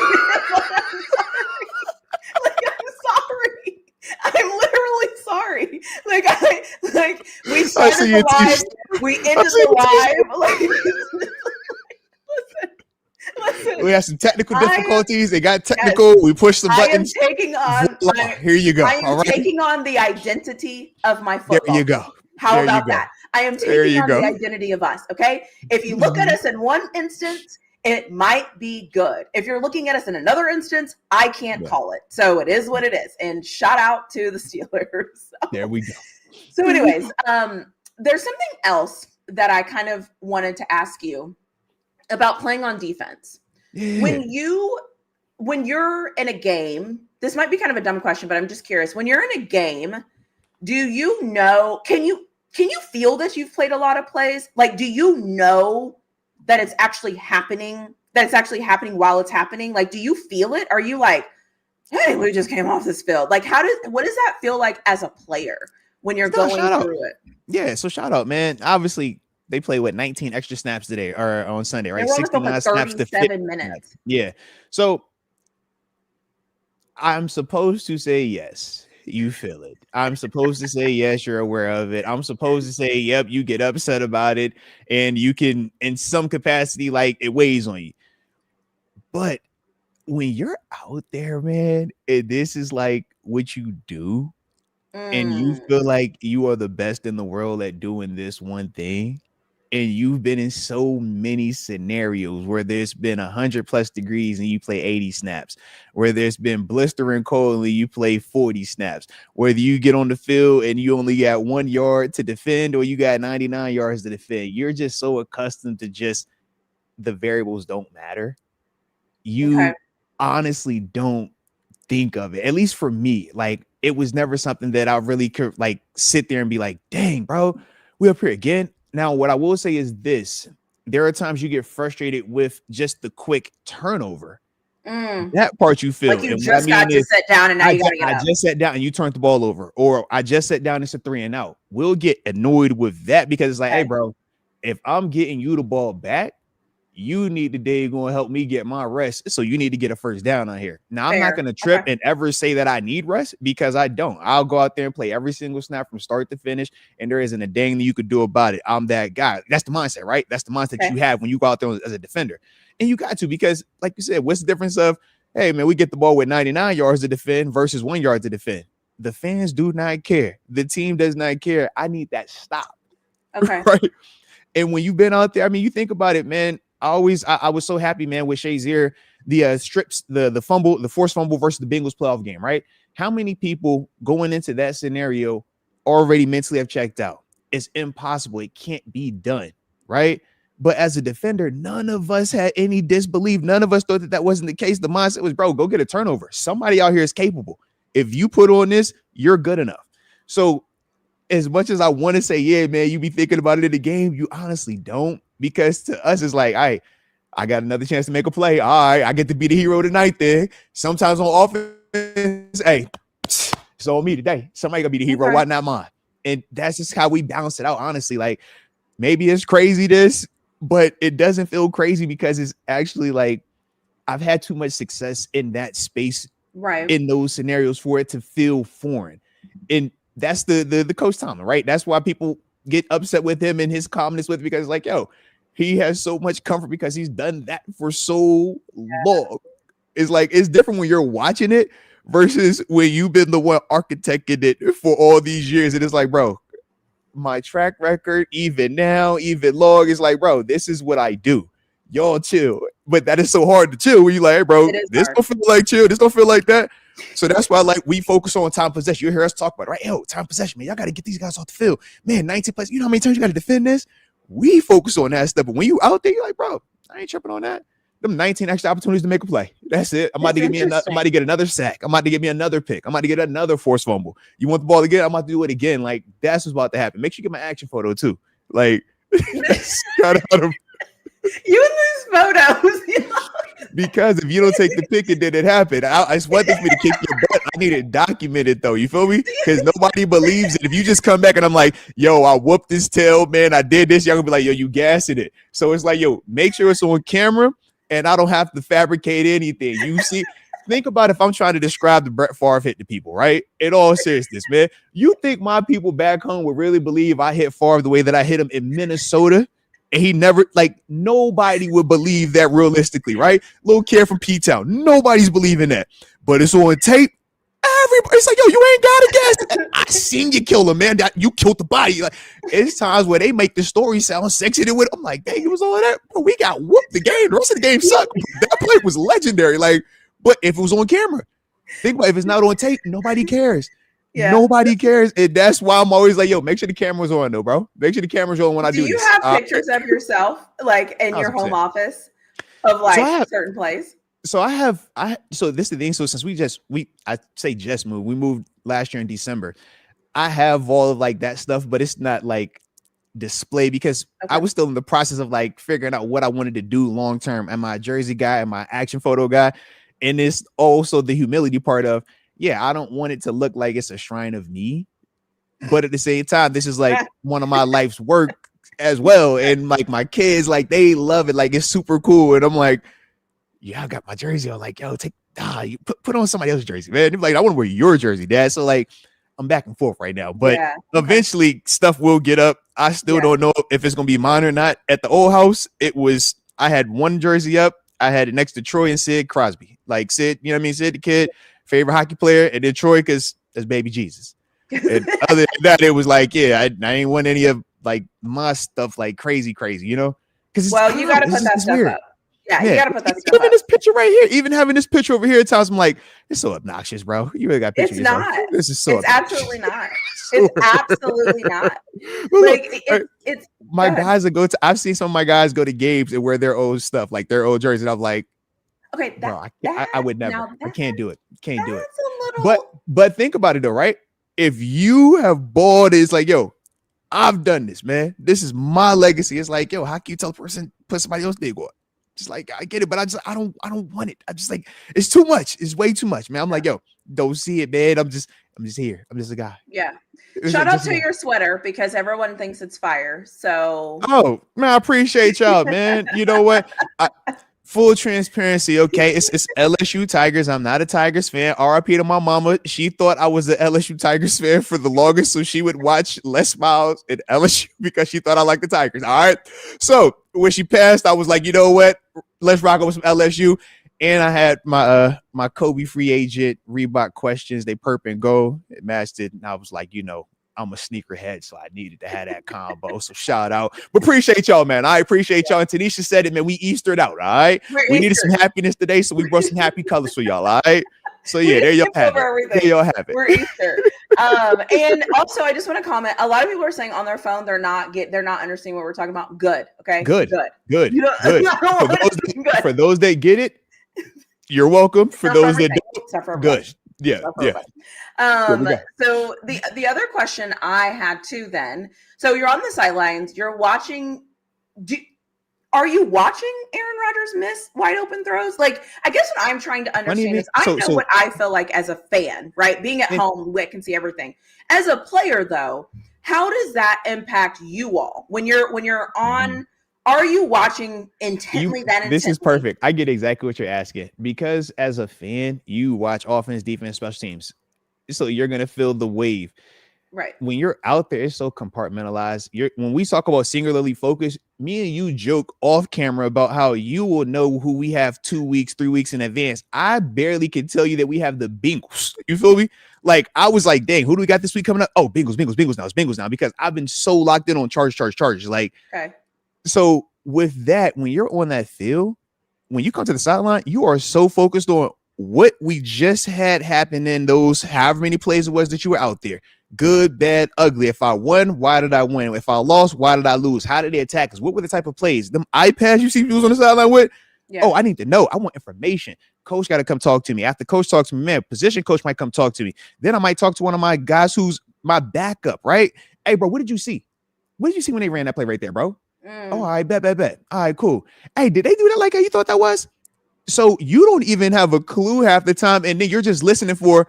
I'm literally sorry. We started the live. We ended the live. Listen. We had some technical difficulties. They got technical. Yes, we pushed the buttons. I am taking on. Here you go. I am taking on the identity of my football. There you go. How about that? I am taking on the identity of us. Okay. If you look at us in one instance, it might be good. If you're looking at us in another instance, I can't call it. So it is what it is. And shout out to the Steelers. There we go. So anyways, there's something else that I kind of wanted to ask you about playing on defense. Yeah. When you're in a game, this might be kind of a dumb question, but I'm just curious. When you're in a game, can you can you feel that you've played a lot of plays? Like, do you know that it's actually happening? That it's actually happening while it's happening? Like, do you feel it? Are you like, hey, we just came off this field? Like, what does that feel like as a player when you're going through it? Yeah, so shout out, man. Obviously, they play 19 extra snaps today or on Sunday, right? They were on the field 69 for snaps to 37 minutes. Yeah. So I'm supposed to say yes. You feel it. I'm supposed to say yes, you're aware of it. I'm supposed to say, yep, you get upset about it, and you can, in some capacity, like it weighs on you. But when you're out there, man, and this is like what you do, and you feel like you are the best in the world at doing this one thing, and you've been in so many scenarios where there's been 100+ degrees and you play 80 snaps, where there's been blistering cold and you play 40 snaps, whether you get on the field and you only got 1 yard to defend or you got 99 yards to defend. You're just so accustomed to just the variables don't matter. You honestly don't think of it, at least for me. Like, it was never something that I really could like sit there and be like, dang, bro, we up here again. Now, what I will say is this: there are times you get frustrated with just the quick turnover. That part you feel. Like you just got to sit down and now you got to get up. I just sat down and you turned the ball over, or I just sat down and it's a 3 and out. We'll get annoyed with that because it's like, hey, bro, if I'm getting you the ball back, you need to day going to help me get my rest. So you need to get a first down on here. Now, I'm not going to trip and ever say that I need rest because I don't. I'll go out there and play every single snap from start to finish. And there isn't a dang that you could do about it. I'm that guy. That's the mindset, right? That's the mindset you have when you go out there as a defender. And you got to, because like you said, what's the difference of, hey, man, we get the ball with 99 yards to defend versus 1 yard to defend? The fans do not care. The team does not care. I need that stop. Okay. Right? And when you've been out there, I mean, you think about it, man. I was so happy, man, with Shazier, the strips, the fumble, the forced fumble versus the Bengals playoff game, right? How many people going into that scenario already mentally have checked out? It's impossible. It can't be done, right? But as a defender, none of us had any disbelief. None of us thought that wasn't the case. The mindset was, bro, go get a turnover. Somebody out here is capable. If you put on this, you're good enough. So as much as I want to say, yeah, man, you be thinking about it in the game, you honestly don't. Because to us, it's like, I got another chance to make a play. All right, I get to be the hero tonight then. Sometimes on offense, hey, it's on me today. Somebody gonna be the hero. Why not mine? And that's just how we balance it out, honestly. Like, maybe it's crazy but it doesn't feel crazy because it's actually like I've had too much success in that space, right, in those scenarios for it to feel foreign. And that's the Coach Tomlin, right? That's why people get upset with him and his calmness with, because like, yo, he has so much comfort because he's done that for so long. It's like, it's different when you're watching it versus when you've been the one architecting it for all these years. And it's like, bro, my track record, even now, even long, is like, bro, this is what I do. Y'all chill. But that is so hard to chill when you like, hey, bro, this don't feel like chill. This don't feel like that. So that's why, like, we focus on time possession. You hear us talk about it, right? Yo, time possession, man. Y'all got to get these guys off the field. Man, 19 plays. You know how many times you got to defend this? We focus on that stuff. But when you out there, you're like, bro, I ain't tripping on that. Them 19 extra opportunities to make a play. That's it. I'm about to get another sack. I'm about to get me another pick. I'm about to get another forced fumble. You want the ball again? I'm about to do it again. Like, that's what's about to happen. Make sure you get my action photo too. Like, that's kind of how to... You and these photos. Because if you don't take the pick, it didn't happen. I just want this me to kick your butt. I need it documented though. You feel me? Because nobody believes it. If you just come back and I'm like, yo, I whooped this tail, man, I did this, y'all gonna be like, yo, you gassing it. So it's like, yo, make sure it's on camera and I don't have to fabricate anything. You see, think about if I'm trying to describe the Brett Favre hit to people, right? In all seriousness, man. You think my people back home would really believe I hit Favre the way that I hit him in Minnesota? And he never, like, nobody would believe that realistically, right? Little kid from P-Town. Nobody's believing that. But it's on tape. Everybody's like, yo, you ain't got to guess. I seen you kill him, man. You killed the body. Like, it's times where they make the story sound sexy. I'm like, dang, it was all that. Bro, we got whooped the game. The rest of the game sucked. That play was legendary. Like, but if it was on camera, think about it, if it's not on tape, nobody cares. Yeah. Nobody cares. And that's why I'm always like, yo, make sure the camera's on though, bro. Make sure the camera's on when I do this. Do you have pictures of yourself, like in your home office, of like certain plays? So so this is the thing. So since we moved last year in December, I have all of like that stuff, but it's not like display because I was still in the process of like figuring out what I wanted to do long term. Am I a jersey guy? Am I action photo guy? And it's also the humility part of, yeah, I don't want it to look like it's a shrine of me, but at the same time, this is like one of my life's work as well. And like my kids, like they love it, like it's super cool. And I'm like, yeah, I got my jersey. I'm like, yo, you put on somebody else's jersey, man. They're like, I want to wear your jersey, Dad. So like, I'm back and forth right now, but eventually stuff will get up. I still don't know if it's gonna be mine or not. At the old house, I had one jersey up. I had it next to Troy and Sid Crosby. Like Sid, you know what I mean? Sid, the kid, favorite hockey player, and then Troy because that's baby Jesus. And other than that, it was like, I ain't want any of like my stuff like crazy, you know? Because you got to put that stuff up. Yeah, you got to put that stuff up. Even this picture right here, even having this picture over here at times, I'm like, it's so obnoxious, bro. You really got pictures. It's not. This is so. It's absolutely not. It's absolutely not. Like it's. My guys that go to. I've seen some of my guys go to games and wear their old stuff, like their old jerseys. And I'm like, okay, bro, I would never. I can't do it. Can't do it. A little... But think about it though, right? If you have bought, it's like, yo, I've done this, man. This is my legacy. It's like, yo, how can you tell a person put somebody else's name on? Just like, I get it, but I don't want it. I just like, it's too much. It's way too much, man. I'm like, yo, don't see it, man. I'm just here. I'm just a guy. Yeah. Shout out to your sweater because everyone thinks it's fire. So. Oh man, I appreciate y'all, man. You know what? Full transparency, okay? It's LSU Tigers. I'm not a Tigers fan. RIP to my mama. She thought I was an LSU Tigers fan for the longest, so she would watch Les Miles at LSU because she thought I liked the Tigers. All right. So when she passed, I was like, you know what? Let's rock with some LSU. And I had my Kobe free agent Reebok questions. They perp and go. It matched it. And I was like, you know, I'm a sneakerhead, so I needed to have that combo. So shout out. But appreciate y'all, man. I appreciate y'all. And TaNeisha said it, man. We Eastered out, all right? We needed some happiness today, so we brought some happy colors for y'all, all right? So yeah, there y'all have it. There y'all have it. We're Easter. And also I just want to comment. A lot of people are saying on their phone they're not understanding what we're talking about. Good. Okay. Good. Good. For those that get it, you're welcome. For those that don't, good. Yeah. So the other question I had too then, so you're on the sidelines, you're watching, are you watching Aaron Rodgers miss wide open throws? Like, I guess what I'm trying to understand is I know what I feel like as a fan, right? Being at home, we can see everything. As a player though, how does that impact you all when you're on? Are you watching intently This is perfect. I get exactly what you're asking because as a fan, you watch offense, defense, special teams. So you're going to feel the wave. Right. When you're out there, it's so compartmentalized. When we talk about singularly focused, me and you joke off camera about how you will know who we have 2 weeks, 3 weeks in advance. I barely can tell you that we have the Bengals. You feel me? Like, I was like, dang, who do we got this week coming up? Oh, Bengals now. It's Bengals now because I've been so locked in on charge. Like, okay. So with that, when you're on that field, when you come to the sideline, you are so focused on what we just had happen in those however many plays it was that you were out there. Good, bad, ugly. If I won, why did I win? If I lost, why did I lose? How did they attack us? What were the type of plays? Them iPads you see people on the sideline with? Yeah. Oh, I need to know. I want information. Coach got to come talk to me. After coach talks to me, man, position coach might come talk to me. Then I might talk to one of my guys who's my backup, right? Hey, bro, what did you see? What did you see when they ran that play right there, bro? Oh, all right, bet. All right, cool. Hey, did they do that like how you thought that was? So you don't even have a clue half the time, and then you're just listening for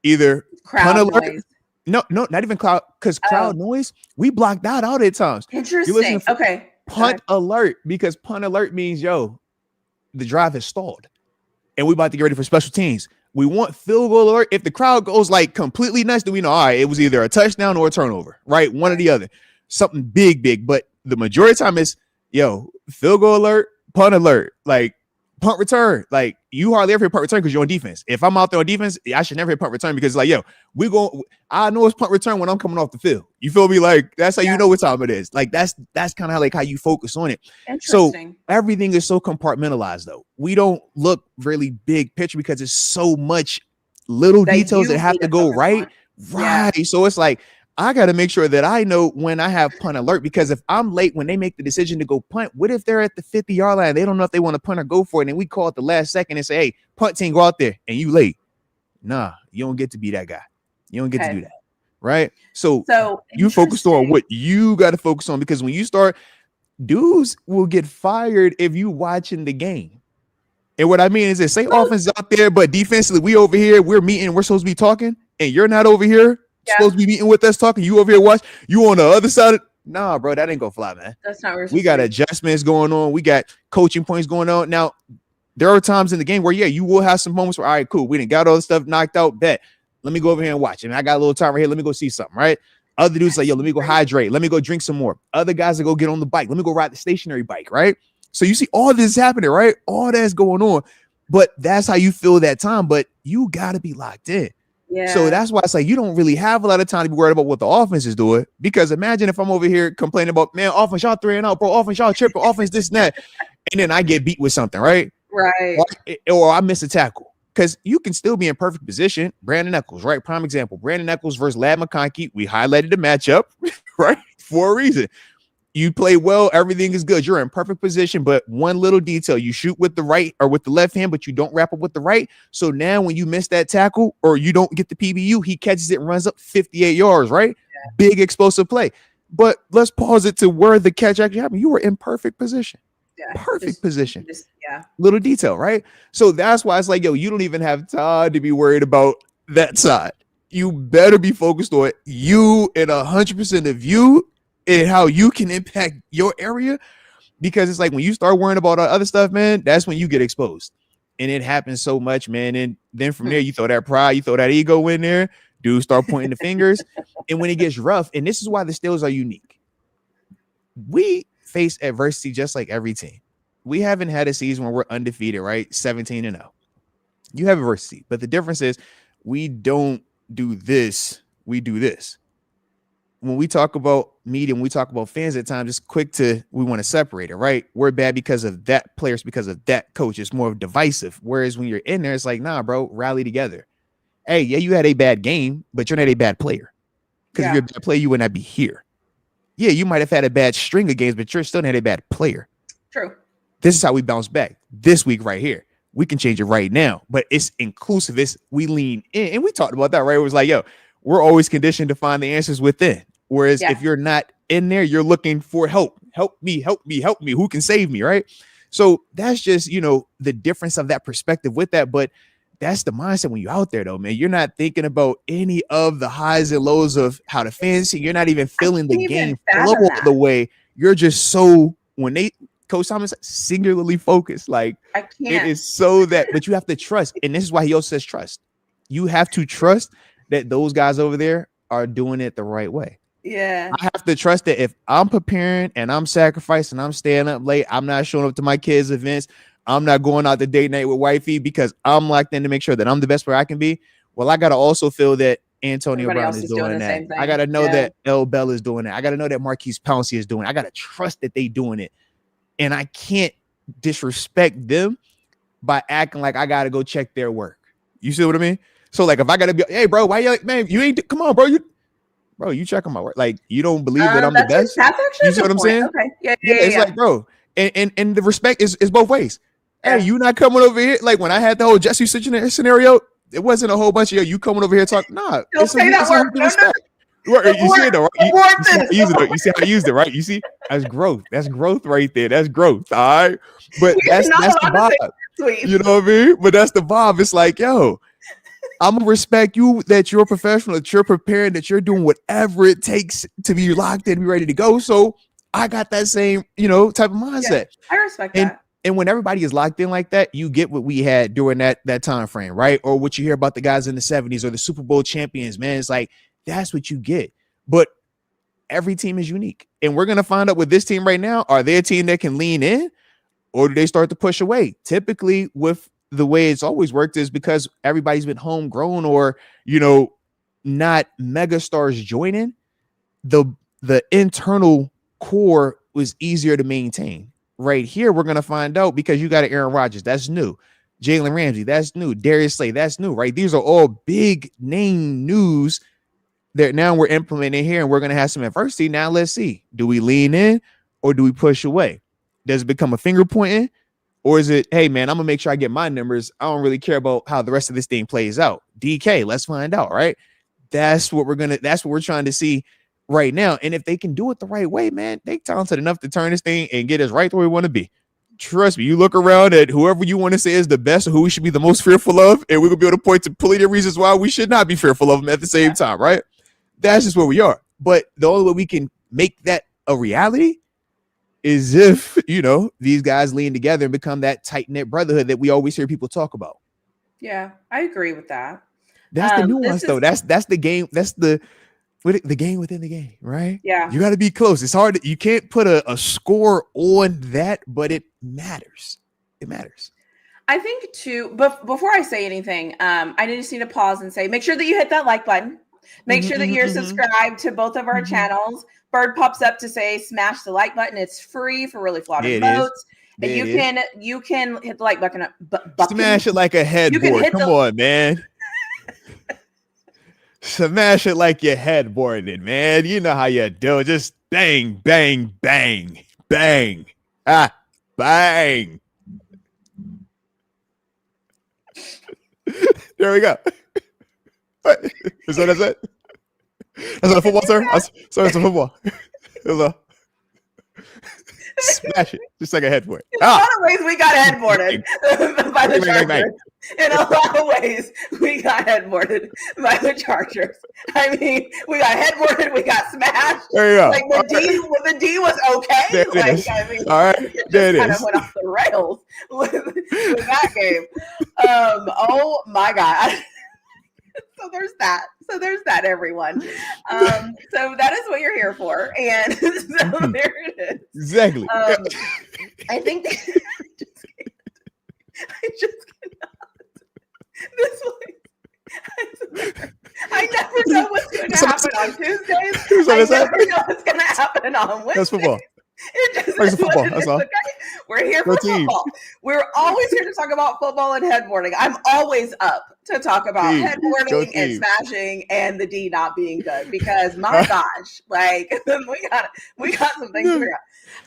either crowd noise. No, not even crowd, because crowd noise, we blocked that out at times. Interesting. Okay. Punt alert, because punt alert means, yo, the drive has stalled, and we about to get ready for special teams. We want field goal alert. If the crowd goes like completely nuts, then we know, all right, it was either a touchdown or a turnover, right? One or the other. Something big, but the majority of the time is, yo, field goal alert, punt alert, like punt return. Like you hardly ever hit punt return because you're on defense. If I'm out there on defense, I should never hit punt return because like, yo, I know it's punt return when I'm coming off the field. You feel me? Like that's how you know what time it is. Like that's kind of like how you focus on it. So everything is so compartmentalized though. We don't look really big picture because it's so much little details that have to go right. Right. Yeah. So it's like, I got to make sure that I know when I have punt alert, because if I'm late when they make the decision to go punt, what if they're at the 50-yard line? They don't know if they want to punt or go for it. And we call it the last second and say, hey, punt team, go out there and you late. Nah, you don't get to be that guy. You don't get to do that. right? So you focused on what you got to focus on, because when you start, dudes will get fired if you watching the game. And what I mean is this: say offense is out there, but defensively we over here, we're meeting, we're supposed to be talking, and you're not over here supposed to be meeting with us talking. You over here watch, you on the other side. Nah, bro, that ain't gonna fly, man. That's not. We got adjustments going on. We got coaching points going on. Now, there are times in the game where you will have some moments where, all right, cool, we didn't got all the stuff knocked out. Bet. Let me go over here and watch. And I got a little time right here. Let me go see something, right? Other dudes like, yo, let me go hydrate. Let me go drink some more. Other guys that go get on the bike. Let me go ride the stationary bike, right? So you see all this happening, right? All that's going on. But that's how you feel that time. But you got to be locked in. Yeah. So that's why I say you don't really have a lot of time to be worried about what the offense is doing. Because imagine if I'm over here complaining about, man, offense, y'all 3-0, bro. Offense, y'all tripping. Offense, this and that. And then I get beat with something, right? Right. Or I miss a tackle. Because you can still be in perfect position. Brandon Eccles, right? Prime example. Brandon Eccles versus Lad McConkey. We highlighted the matchup, right? For a reason. You play well, everything is good. You're in perfect position, but one little detail, you shoot with the right or with the left hand, but you don't wrap up with the right. So now when you miss that tackle or you don't get the PBU, he catches it and runs up 58 yards, right? Yeah. Big explosive play. But let's pause it to where the catch actually happened. You were in perfect position. Yeah, perfect position. Little detail, right? So that's why it's like, yo, you don't even have time to be worried about that side. You better be focused on you and 100% of you and how you can impact your area, because it's like when you start worrying about other stuff, man, that's when you get exposed. And it happens so much, man. And then from there, you throw that pride, you throw that ego in there, dudes start pointing the fingers. And when it gets rough, and this is why the Steelers are unique, we face adversity just like every team. We haven't had a season where we're undefeated, right? 17-0. You have adversity, but the difference is we don't do this. We do this. When we talk about media, when we talk about fans at times, we want to separate it, right? We're bad because of that players, because of that coach. It's more divisive. Whereas when you're in there, it's like, nah, bro, rally together. Hey, yeah, you had a bad game, but you're not a bad player. Because if you're a bad player, you would not be here. Yeah, you might have had a bad string of games, but you're still not a bad player. True. This is how we bounce back this week right here. We can change it right now, but it's inclusive. We lean in. And we talked about that, right? It was like, yo, we're always conditioned to find the answers within. Whereas if you're not in there, you're looking for help. Help me. Who can save me, right? So that's just, the difference of that perspective with that. But that's the mindset when you're out there, though, man. You're not thinking about any of the highs and lows of how the fans see. You're not even feeling the game flow all the way. You're just so, Coach Thomas singularly focused. Like, it is so that, but you have to trust. And this is why he also says trust. You have to trust that those guys over there are doing it the right way. Yeah. I have to trust that if I'm preparing and I'm sacrificing, I'm staying up late, I'm not showing up to my kids' events, I'm not going out to date night with wifey because I'm locked in to make sure that I'm the best player I can be. Well, I got to also feel that Antonio Brown is doing that. I got to know that L. Bell is doing it. I got to know that Marquise Pouncey is doing it. I got to trust that they doing it. And I can't disrespect them by acting like I got to go check their work. You see what I mean? So, like, if I got to be, hey, bro, why you like, man, you ain't, come on, bro, you check on my work. Like, you don't believe that I'm the best? That's actually, you see what I'm saying? Okay. Yeah. It's like, bro, and the respect is both ways. Hey, you not coming over here? Like, when I had the whole Jesse scenario, it wasn't a whole bunch of you coming over here talking. Nah, don't say that word. Respect. You see it though, right? You see how I used it, right? You see, that's growth. That's growth right there. That's growth. All right. But that's the vibe. You know what I mean? But that's the vibe. It's like, yo, I'm gonna respect you that you're a professional, that you're prepared, that you're doing whatever it takes to be locked in, be ready to go. So I got that same, type of mindset. Yeah, I respect that. And when everybody is locked in like that, you get what we had during that time frame, right? Or what you hear about the guys in the 70s or the Super Bowl champions, man. It's like, that's what you get. But every team is unique. And we're going to find out with this team right now, are they a team that can lean in or do they start to push away? Typically, with the way it's always worked is because everybody's been homegrown or, not mega stars joining, the internal core was easier to maintain. Right here, we're going to find out because you got Aaron Rodgers. That's new. Jalen Ramsey. That's new. Darius Slay. That's new, right? These are all big name news that now we're implementing here and we're going to have some adversity. Now let's see. Do we lean in or do we push away? Does it become a finger pointing or is it, hey, man, I'm going to make sure I get my numbers. I don't really care about how the rest of this thing plays out. DK, let's find out, right? That's what we're trying to see right now. And if they can do it the right way, man, they talented enough to turn this thing and get us right where we want to be. Trust me, you look around at whoever you want to say is the best or who we should be the most fearful of, and we're gonna be able to point to plenty of reasons why we should not be fearful of them at the same time, right? That's just where we are. But the only way we can make that a reality is if, these guys lean together and become that tight-knit brotherhood that we always hear people talk about. Yeah, I agree with that. That's the nuance, though. That's the game. That's the game within the game, right? Yeah. You got to be close. It's hard. You can't put a score on that, but it matters. It matters. I think, too, but before I say anything, I just need to pause and say, make sure that you hit that like button. Make sure that you're subscribed to both of our channels. Bird pops up to say, smash the like button. It's free for really flaunted votes. And you can hit the like button. Smash it like a headboard. Come on, man. Smash it like you're headboarded, man. You know how you do it. Just bang, bang, bang, bang. Bang. There we go. What? Is that it? That's a football, sir? Sorry, it's a football. Smash it. Just like a headboard. In a lot of ways, we got headboarded by the Chargers. In a lot of ways, we got headboarded by the Chargers. I mean, we got headboarded, we got smashed. There you go. Like the D was okay. There it is. I mean, all right, there it is. Kind of went off the rails with that game. Oh my God. So there's that, everyone. So that is what you're here for. And so there it is. Exactly. I think I just cannot. I never know what's going to happen on Tuesdays. I never know what's going to happen on Wednesdays. That's football. It's football. That's all. Okay? We're here for football. We're always here to talk about football and headboarding. I'm always up to talk about headboarding and smashing and the D not being good because my gosh, like we got some things to figure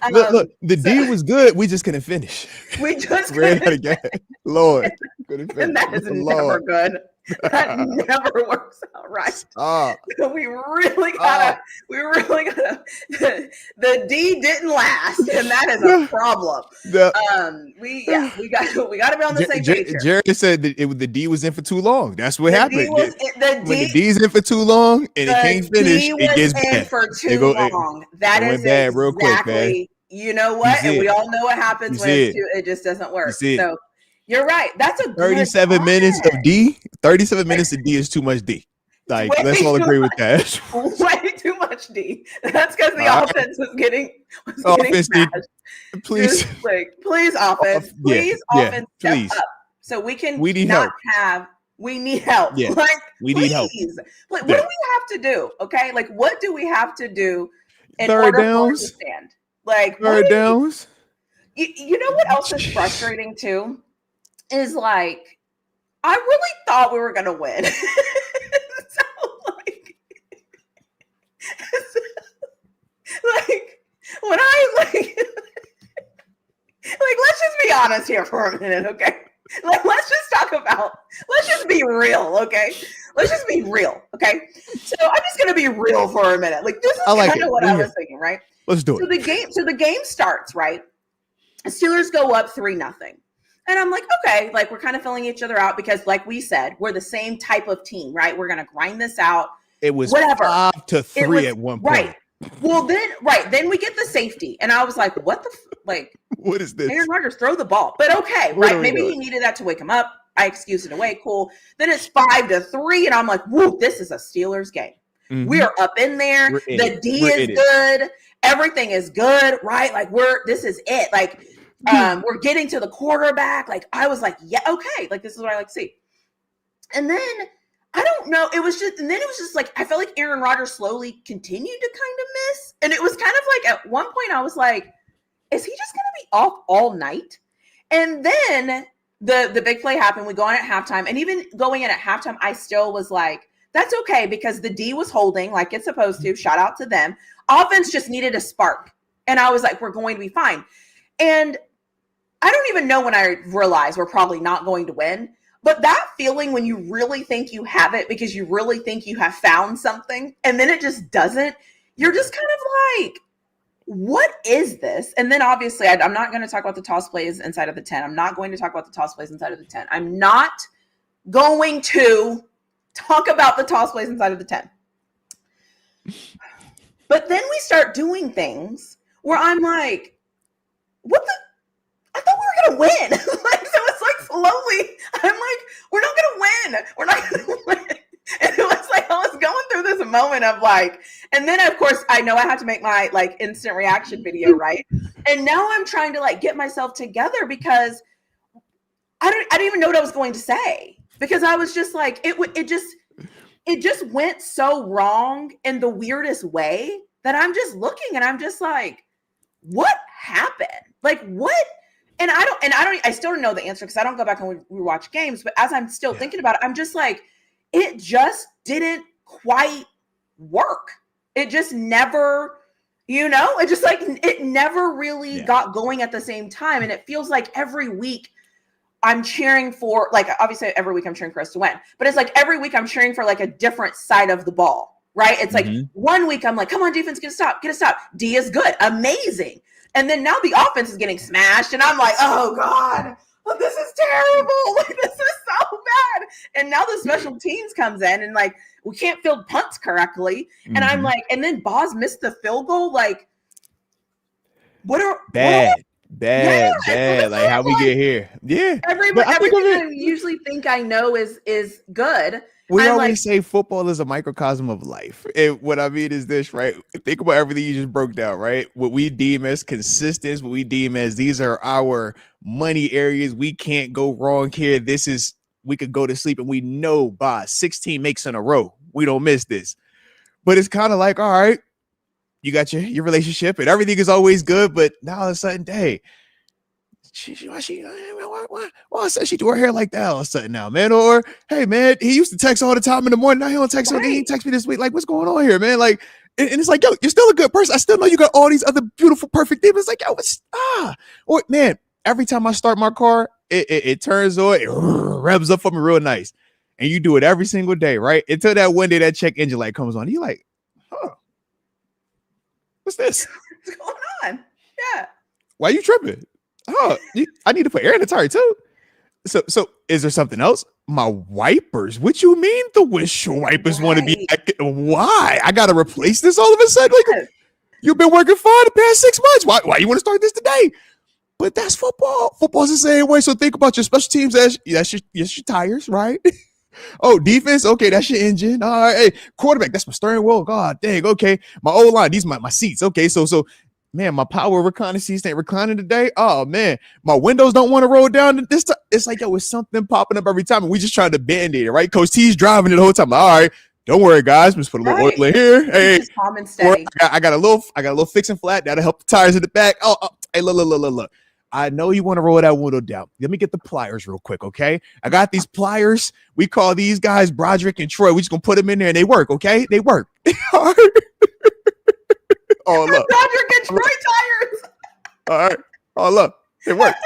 out. Look, the D was good. We just couldn't finish. We just ran out again. Lord, and that is never good. That never works out right. We really gotta. The D didn't last, and that is a problem. We gotta be on the same page here. Jared said that the D was in for too long. That's what happened. When the D's in for too long and it can't finish, it gets bad. For too long. That is bad real quick, man. You know what? And we all know what happens when it just doesn't work. So. You're right. That's a 37 minutes of D. 37 minutes of D is too much D. Like, let's all agree with that. Way too much D. That's because the offense was getting smashed. Please, please, offense. Please, offense, step up. So we can. We need help. We need help. Yeah, we need help. Like, what do we have to do? Okay, like, what do we have to do in third order downs? for us to stand? Like, third downs. You know what else is frustrating too? Is like, I really thought we were going to win. When I let's just be honest here for a minute, okay? Let's just be real, okay? Let's just be real, okay? So I'm just going to be real for a minute. Like, this is kind of what I was thinking, right? Let's do it. So the game starts, right? The Steelers go up 3-0. And I'm like, okay, like we're kind of filling each other out because like we said, we're the same type of team, right? We're going to grind this out. It was 5-3 at one point. Right. Well, then we get the safety. And I was like, what what is this? Aaron Rodgers, throw the ball. But okay, right? Maybe he needed that to wake him up. I excused it away. Cool. Then it's 5-3. And I'm like, whoa, this is a Steelers game. Mm-hmm. We are up in there. The D is good. Everything is good, right? Like this is it. Like, we're getting to the quarterback. Like, I was like, yeah, okay. Like, this is what I like to see. And then, I don't know. It was just like, I felt like Aaron Rodgers slowly continued to kind of miss. And it was kind of like, at one point, I was like, is he just going to be off all night? And then the big play happened. We go in at halftime. And even going in at halftime, I still was like, that's okay because the D was holding like it's supposed to. Shout out to them. Offense just needed a spark. And I was like, we're going to be fine. And I don't even know when I realized we're probably not going to win. But that feeling when you really think you have it because you really think you have found something and then it just doesn't, you're just kind of like, what is this? And then obviously I'm not going to talk about the toss plays inside of the 10. I'm not going to talk about the toss plays inside of the 10. I'm not going to talk about the toss plays inside of the 10. But then we start doing things where I'm like, what the? I thought we were going to win. Like, so it's like slowly, I'm like, we're not going to win. We're not going to win. And it was like, I was going through this moment of like, and then of course, I know I have to make my like instant reaction video, right? And now I'm trying to like get myself together because I don't even know what I was going to say because I was just like, it just went so wrong in the weirdest way that I'm just looking and I'm just like, what happened? Like what? And I still don't know the answer because I don't go back and rewatch games, but as I'm still thinking about it, I'm just like, it just didn't quite work. It just never, it just like, it never really got going at the same time. And it feels like every week I'm cheering for, like, obviously every week I'm cheering for us to win, but it's like every week I'm cheering for like a different side of the ball, right? It's like 1 week I'm like, come on, defense, get a stop. D is good, amazing. And then now the offense is getting smashed and I'm like, oh God, well, this is terrible. Like, this is so bad. And now the special teams comes in and like, we can't field punts correctly. And I'm like, and then Boz missed the field goal. Like, bad. Like how we get here. Yeah. Everything I usually think I know is good. We always say football is a microcosm of life. And what I mean is this, right? Think about everything you just broke down, right? What we deem as consistent, what we deem as these are our money areas. We can't go wrong here. We could go to sleep and we know by 16 makes in a row, we don't miss this. But it's kind of like, all right, you got your relationship and everything is always good. But now all of a sudden, hey, why said she do her hair like that all of a sudden now, man? Or hey, man, he used to text all the time in the morning. Now he don't text me. He text me this week. Like, what's going on here, man? Like, and it's like, yo, you're still a good person. I still know you got all these other beautiful, perfect things. It's like, yo, or man, every time I start my car, it turns on, it revs up for me real nice. And you do it every single day, right? Until that one day that check engine light comes on. You're like, what's this? What's going on? Yeah. Why you tripping? I need to put air in the tire too. So is there something else? My wipers. What you mean the windshield wipers want to be? Why? I got to replace this all of a sudden? Like, you've been working fine the past 6 months. Why you want to start this today? But that's football. Football's the same way. So think about your special teams as that's your tires, right? Oh, defense. Okay, that's your engine. All right. Hey, quarterback. That's my steering wheel. God dang. Okay, my O-line. These are my seats. Okay, so. Man, my power recliner seats ain't reclining today. Oh man, my windows don't want to roll down this time. It's like, yo, it's something popping up every time, and we just trying to band-aid it, right? Coach T's driving it the whole time. All right, don't worry, guys. Let's put a little oil in here. Hey, I got a little fixing flat that'll help the tires in the back. Oh, hey, look. I know you want to roll that window down. Let me get the pliers real quick, okay? I got these pliers. We call these guys Broderick and Troy. We just gonna put them in there, and they work, okay? They work. All right. Oh, look. Broderick and Troy tires. All right. Oh, look. It works.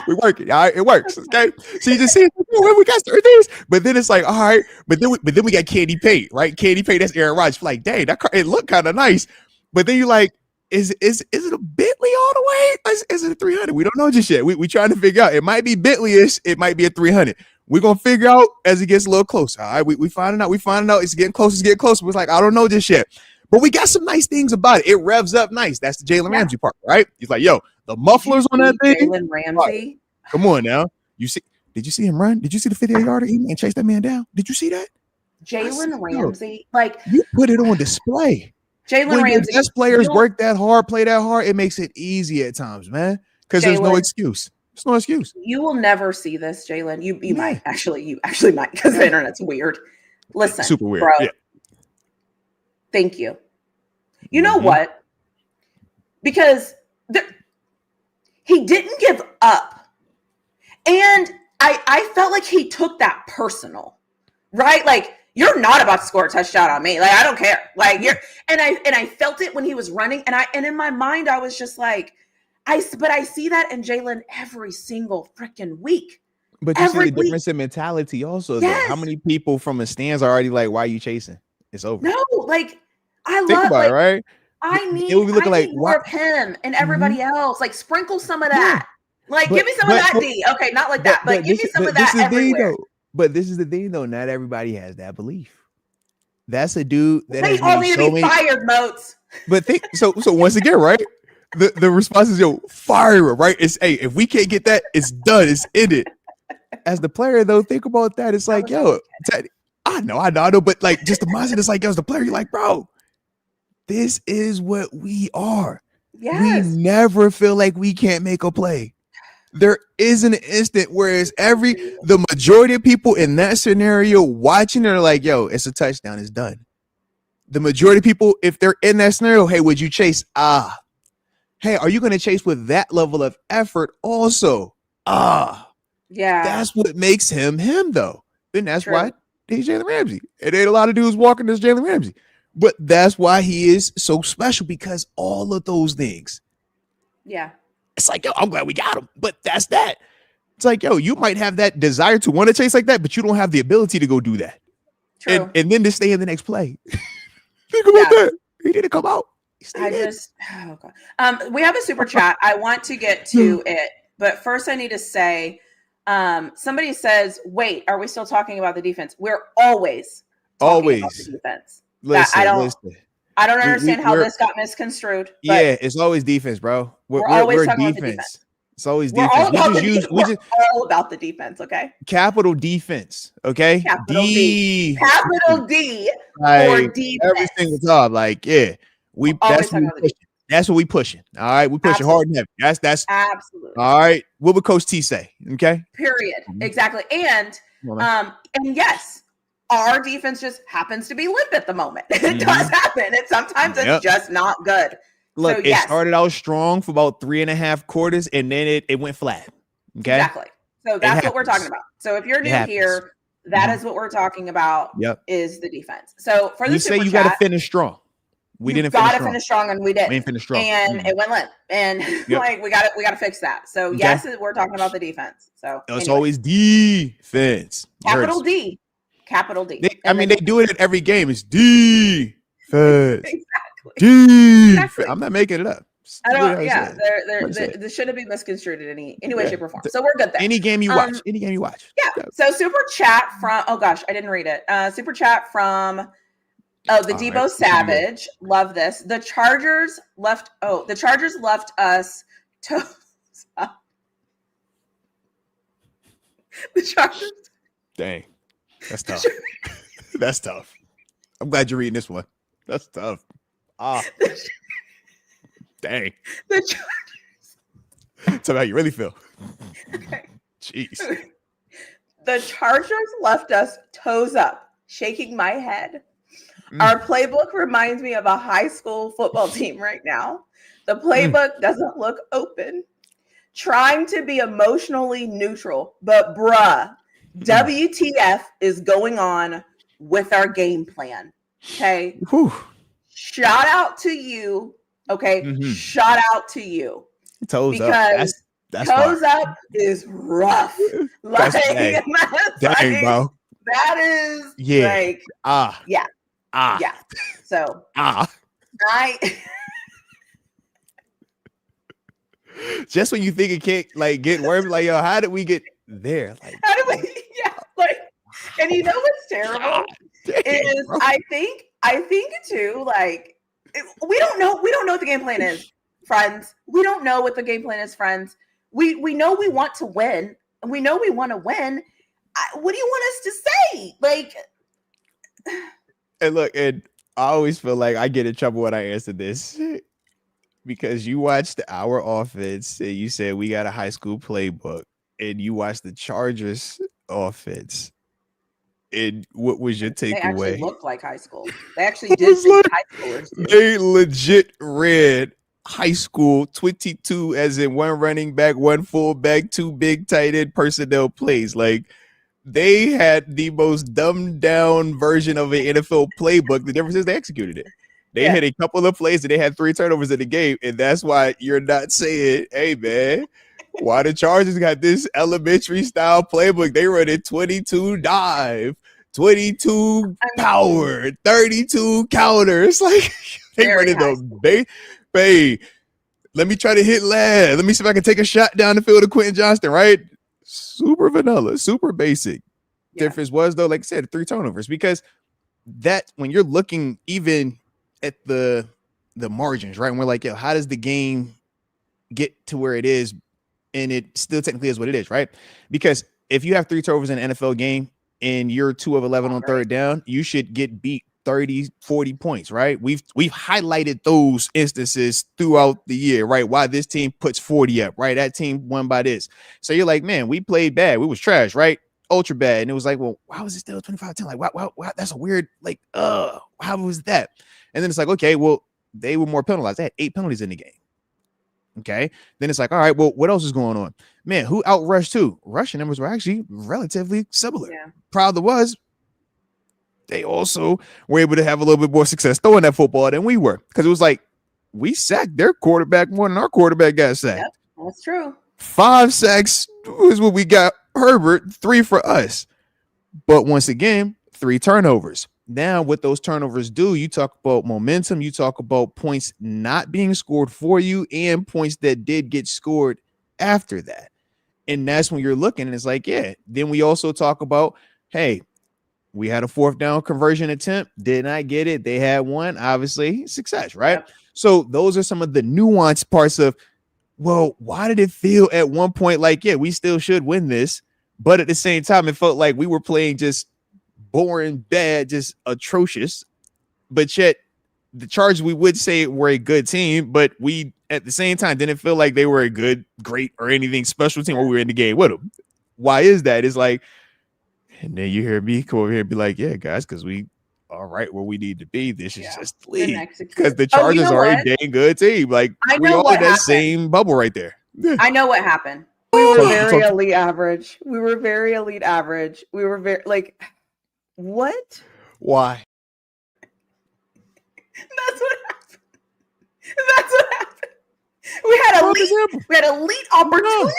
We work it. All right. It works. Okay. So you just see, we got certain things. But then it's like, all right. But then we got candy paint, right? Candy paint. That's Aaron Rodgers. Like, dang, that car, it looked kind of nice. But then you're like, is it a Bentley all the way? Is it a 300? We don't know just yet. We trying to figure out. It might be Bentley-ish. It might be a 300. We're going to figure out as it gets a little closer. All right. We finding out. It's getting closer. We're like, I don't know just yet. But we got some nice things about it. It revs up nice. That's the Jalen Ramsey part, right? He's like, yo, the mufflers on that thing. Jalen Ramsey. Come on now. Did you see him run? Did you see the 50-yarder? He chase that man down. Did you see that? Jalen Ramsey. Like, you put it on display. Jalen Ramsey. Best players work that hard, play that hard. It makes it easy at times, man. Because there's no excuse. There's no excuse. You will never see this, Jalen. You might actually. You actually might because the internet's weird. Listen, super weird. Bro, yeah. Thank you. You know what? Because he didn't give up. And I felt like he took that personal, right? Like, you're not about to score a touchdown on me. Like, I don't care. Like, and I felt it when he was running. And in my mind, I was just like, I see that in Jalen every single freaking week. But you see the difference in mentality also, though. How many people from the stands are already like, why are you chasing? It's over. No, like, Think about it, right? I need more of him and everybody else. Like, sprinkle some of that. Like, give me some of that D. Okay, not like that, but give me some of that everywhere. But this is the thing, though. Not everybody has that belief. That's a dude that they all need to be fired, Moats. But so once again, right? The response is, yo, fire him, right? It's, hey, if we can't get that, it's done. It's ended. As the player, though, think about that. It's like, yo, I know, but like, just the mindset is like, yo, as the player, you're like, bro, this is what we are. Yes. We never feel like we can't make a play. There is an instant where it's the majority of people in that scenario watching are like, yo, it's a touchdown, it's done. The majority of people, if they're in that scenario, hey, would you chase? Hey, are you going to chase with that level of effort also? Yeah. That's what makes him, though. And that's why he's Jalen Ramsey. It ain't a lot of dudes walking as Jalen Ramsey. But that's why he is so special, because all of those things. Yeah. It's like, yo, I'm glad we got him. But that's that. It's like, yo, you might have that desire to want to chase like that, but you don't have the ability to go do that. True. And then to stay in the next play. Think about that. He didn't come out. Oh God. We have a super chat. I want to get to it, but first I need to say, somebody says, wait, are we still talking about the defense? We're always talking about the defense. Listen. I don't understand how this got misconstrued. Yeah, it's always defense, bro. We're always talking about the defense. It's always defense. We're all about the defense, okay? Capital defense, okay? Capital D. Capital D for defense. Every single time, like, yeah. That's what we pushing. All right, we pushing hard and heavy. That's absolutely all right. What would Coach T say? Okay. Period. Exactly. And yes, our defense just happens to be limp at the moment. It does happen, and sometimes it's just not good. Look, it started out strong for about 3.5 quarters, and then it went flat. Okay. Exactly. So that's what we're talking about. So if you're new here, that is what we're talking about. Is the defense. So for the super chat, you got to finish strong. We didn't finish strong, and we did. We didn't finish strong, and it went limp, and like we got to fix that. So yes, we're talking about the defense. So it's always defense. Capital D. They do it at every game. It's defense. Exactly. Defense. I'm not making it up. I don't. Yeah, there shouldn't be misconstrued in any way, shape, or form. So we're good there. Any game you watch. Yeah. So super chat from. Oh gosh, I didn't read it. Super chat from. Oh, the Debo Savage. Love this. The Chargers left us toes up. The Chargers. Dang. That's tough. That's tough. I'm glad you're reading this one. That's tough. Dang. The Chargers. Tell me how you really feel. Okay. Jeez. The Chargers left us toes up, shaking my head. Our playbook reminds me of a high school football team right now. The playbook doesn't look open. Trying to be emotionally neutral, but WTF is going on with our game plan. Okay. Whew. Shout out to you. Okay. Shout out to you. Toes up. That's toes up is rough. Like, dang, bro. That is like, yeah. So just when you think it can't like get worse, like, yo, how did we get there? Like, how did we? Yeah, like, and you know what's terrible is bro. I think too, like, we don't know what the game plan is, friends. We don't know what the game plan is, friends. We know we want to win, and we know we want to win. What do you want us to say? Like, and look, and I always feel like I get in trouble when I answer this because you watched our offense and you said we got a high school playbook, and you watched the Chargers offense. And what was your takeaway? They actually looked like high school. They actually did like, high schoolers. They legit read high school 22 as in one running back, one fullback, two big tight end personnel plays. Like, they had the most dumbed down version of an NFL playbook. The difference is they executed it. They had a couple of plays and they had 3 turnovers in the game. And that's why you're not saying, hey, man, Why the Chargers got this elementary style playbook? They run it 22 dive, 22 power, 32 counter. It's like they run it the bay. Let me try to hit lad. Let me see if I can take a shot down the field of Quentin Johnston, right? Super vanilla, super basic. Yeah. Difference was, though, like I said, 3 turnovers. Because that, when you're looking even at the margins, right? And we're like, yo, how does the game get to where it is? And it still technically is what it is, right? Because if you have 3 turnovers in an NFL game and you're 2 of 11 on third down, you should get beat 30, 40 points, right? We've highlighted those instances throughout the year, right? Why this team puts 40 up, right? That team won by this. So you're like, man, we played bad. We was trash, right? Ultra bad. And it was like, well, why was it still 25-10? Like, wow, that's a weird, like, how was that? And then it's like, okay, well, they were more penalized. They had 8 penalties in the game. Okay. Then it's like, all right, well, what else is going on? Man, who outrushed who? Rushing numbers were actually relatively similar. Yeah. Problem was, they also were able to have a little bit more success throwing that football than we were. Because it was like, we sacked their quarterback more than our quarterback got sacked. Yep, that's true. 5 sacks was what we got Herbert, 3 for us. But once again, 3 turnovers. Now, what those turnovers do, you talk about momentum, you talk about points not being scored for you and points that did get scored after that. And that's when you're looking and it's like, yeah. Then we also talk about, hey, we had a 4th down conversion attempt, did not get it. They had one, obviously, success, right? Yep. So those are some of the nuanced parts of, well, why did it feel at one point like, yeah, we still should win this? But at the same time, it felt like we were playing just boring, bad, just atrocious. But yet the Chargers, we would say were a good team, but we at the same time didn't feel like they were a good, great, or anything special team when we were in the game with them. Why is that? It's like, and then you hear me come over here and be like, yeah, guys, because we are right where we need to be. This is just the league. Because the Chargers are a dang good team. Like, we all in that same bubble right there. I know what happened. We were very elite average. We were very elite average. We were very, like, what? Why? That's what happened. That's what happened. We had elite opportunity,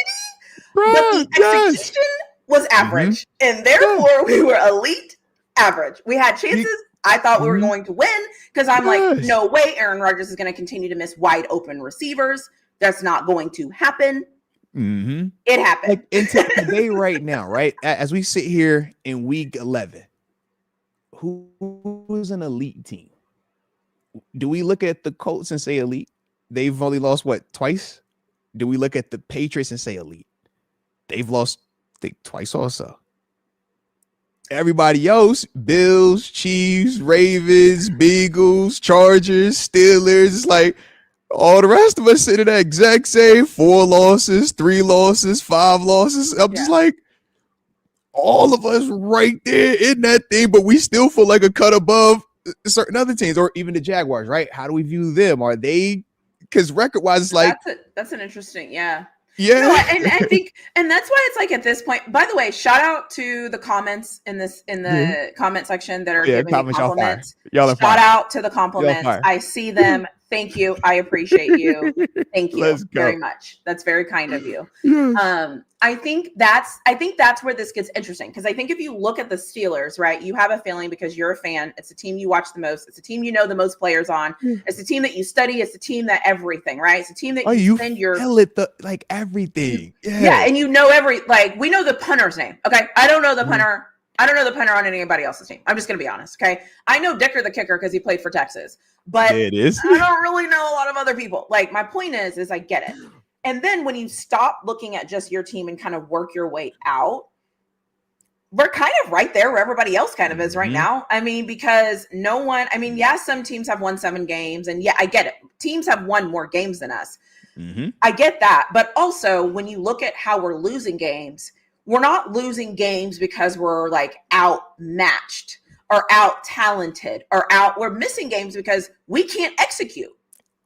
but the execution was average. And therefore we were elite average. We had chances. I thought we were going to win because I'm like, no way Aaron Rodgers is going to continue to miss wide open receivers. That's not going to happen. It happened. Like, into today right now, right? As we sit here in week 11, who's an elite team? Do we look at the Colts and say elite? They've only lost, what, twice? Do we look at the Patriots and say elite? They've lost, I think, twice also. Everybody else, Bills, Chiefs, Ravens, Beagles, Chargers, Steelers, it's like all the rest of us sit in that exact same 4 losses, 3 losses, 5 losses. I'm just like, all of us right there in that thing, but we still feel like a cut above certain other teams, or even the Jaguars, right? How do we view them? Are they, because record-wise, it's like that's an interesting, yeah. No, and I think, and that's why it's like at this point. By the way, shout out to the comments in the comment section that are giving me compliments. Shout out to the compliments. I see them. Thank you. I appreciate you. Thank you very much. That's very kind of you. I think that's where this gets interesting, because I think if you look at the Steelers, right, you have a feeling because you're a fan. It's a team you watch the most. It's a team you know the most players on. It's a team that you study. It's a team that everything, right? It's a team that you spend your like everything. Yeah, and you know we know the punter's name. Okay, I don't know the punter. I don't know the punter on anybody else's team. I'm just going to be honest, okay? I know Dicker the kicker because he played for Texas, but I don't really know a lot of other people. Like, my point is I get it. And then when you stop looking at just your team and kind of work your way out, we're kind of right there where everybody else kind of is right now. I mean, because some teams have won 7 games, and I get it. Teams have won more games than us. I get that. But also, when you look at how we're losing games, we're not losing games because we're like outmatched or out talented or we're missing games because we can't execute.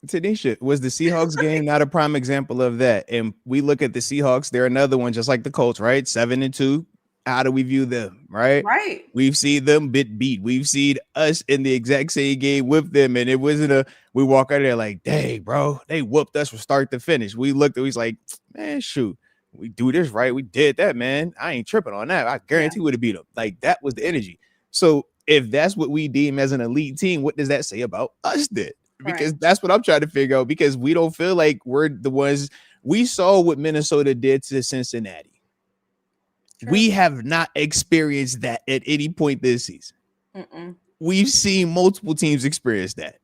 TaNeisha, was the Seahawks game not a prime example of that? And we look at the Seahawks, they're another one just like the Colts, right? 7-2, How do we view them, right? Right. We've seen them beat. We've seen us in the exact same game with them, and it wasn't we walk out there like, dang, bro, they whooped us from start to finish. We looked at, he's like, man, shoot, we do this right. We did that, man. I ain't tripping on that. I guarantee we would have beat them. Like, that was the energy. So if that's what we deem as an elite team, what does that say about us then? Because that's what I'm trying to figure out, because we don't feel like we're the ones. We saw what Minnesota did to Cincinnati. True. We have not experienced that at any point this season. We've seen multiple teams experience that.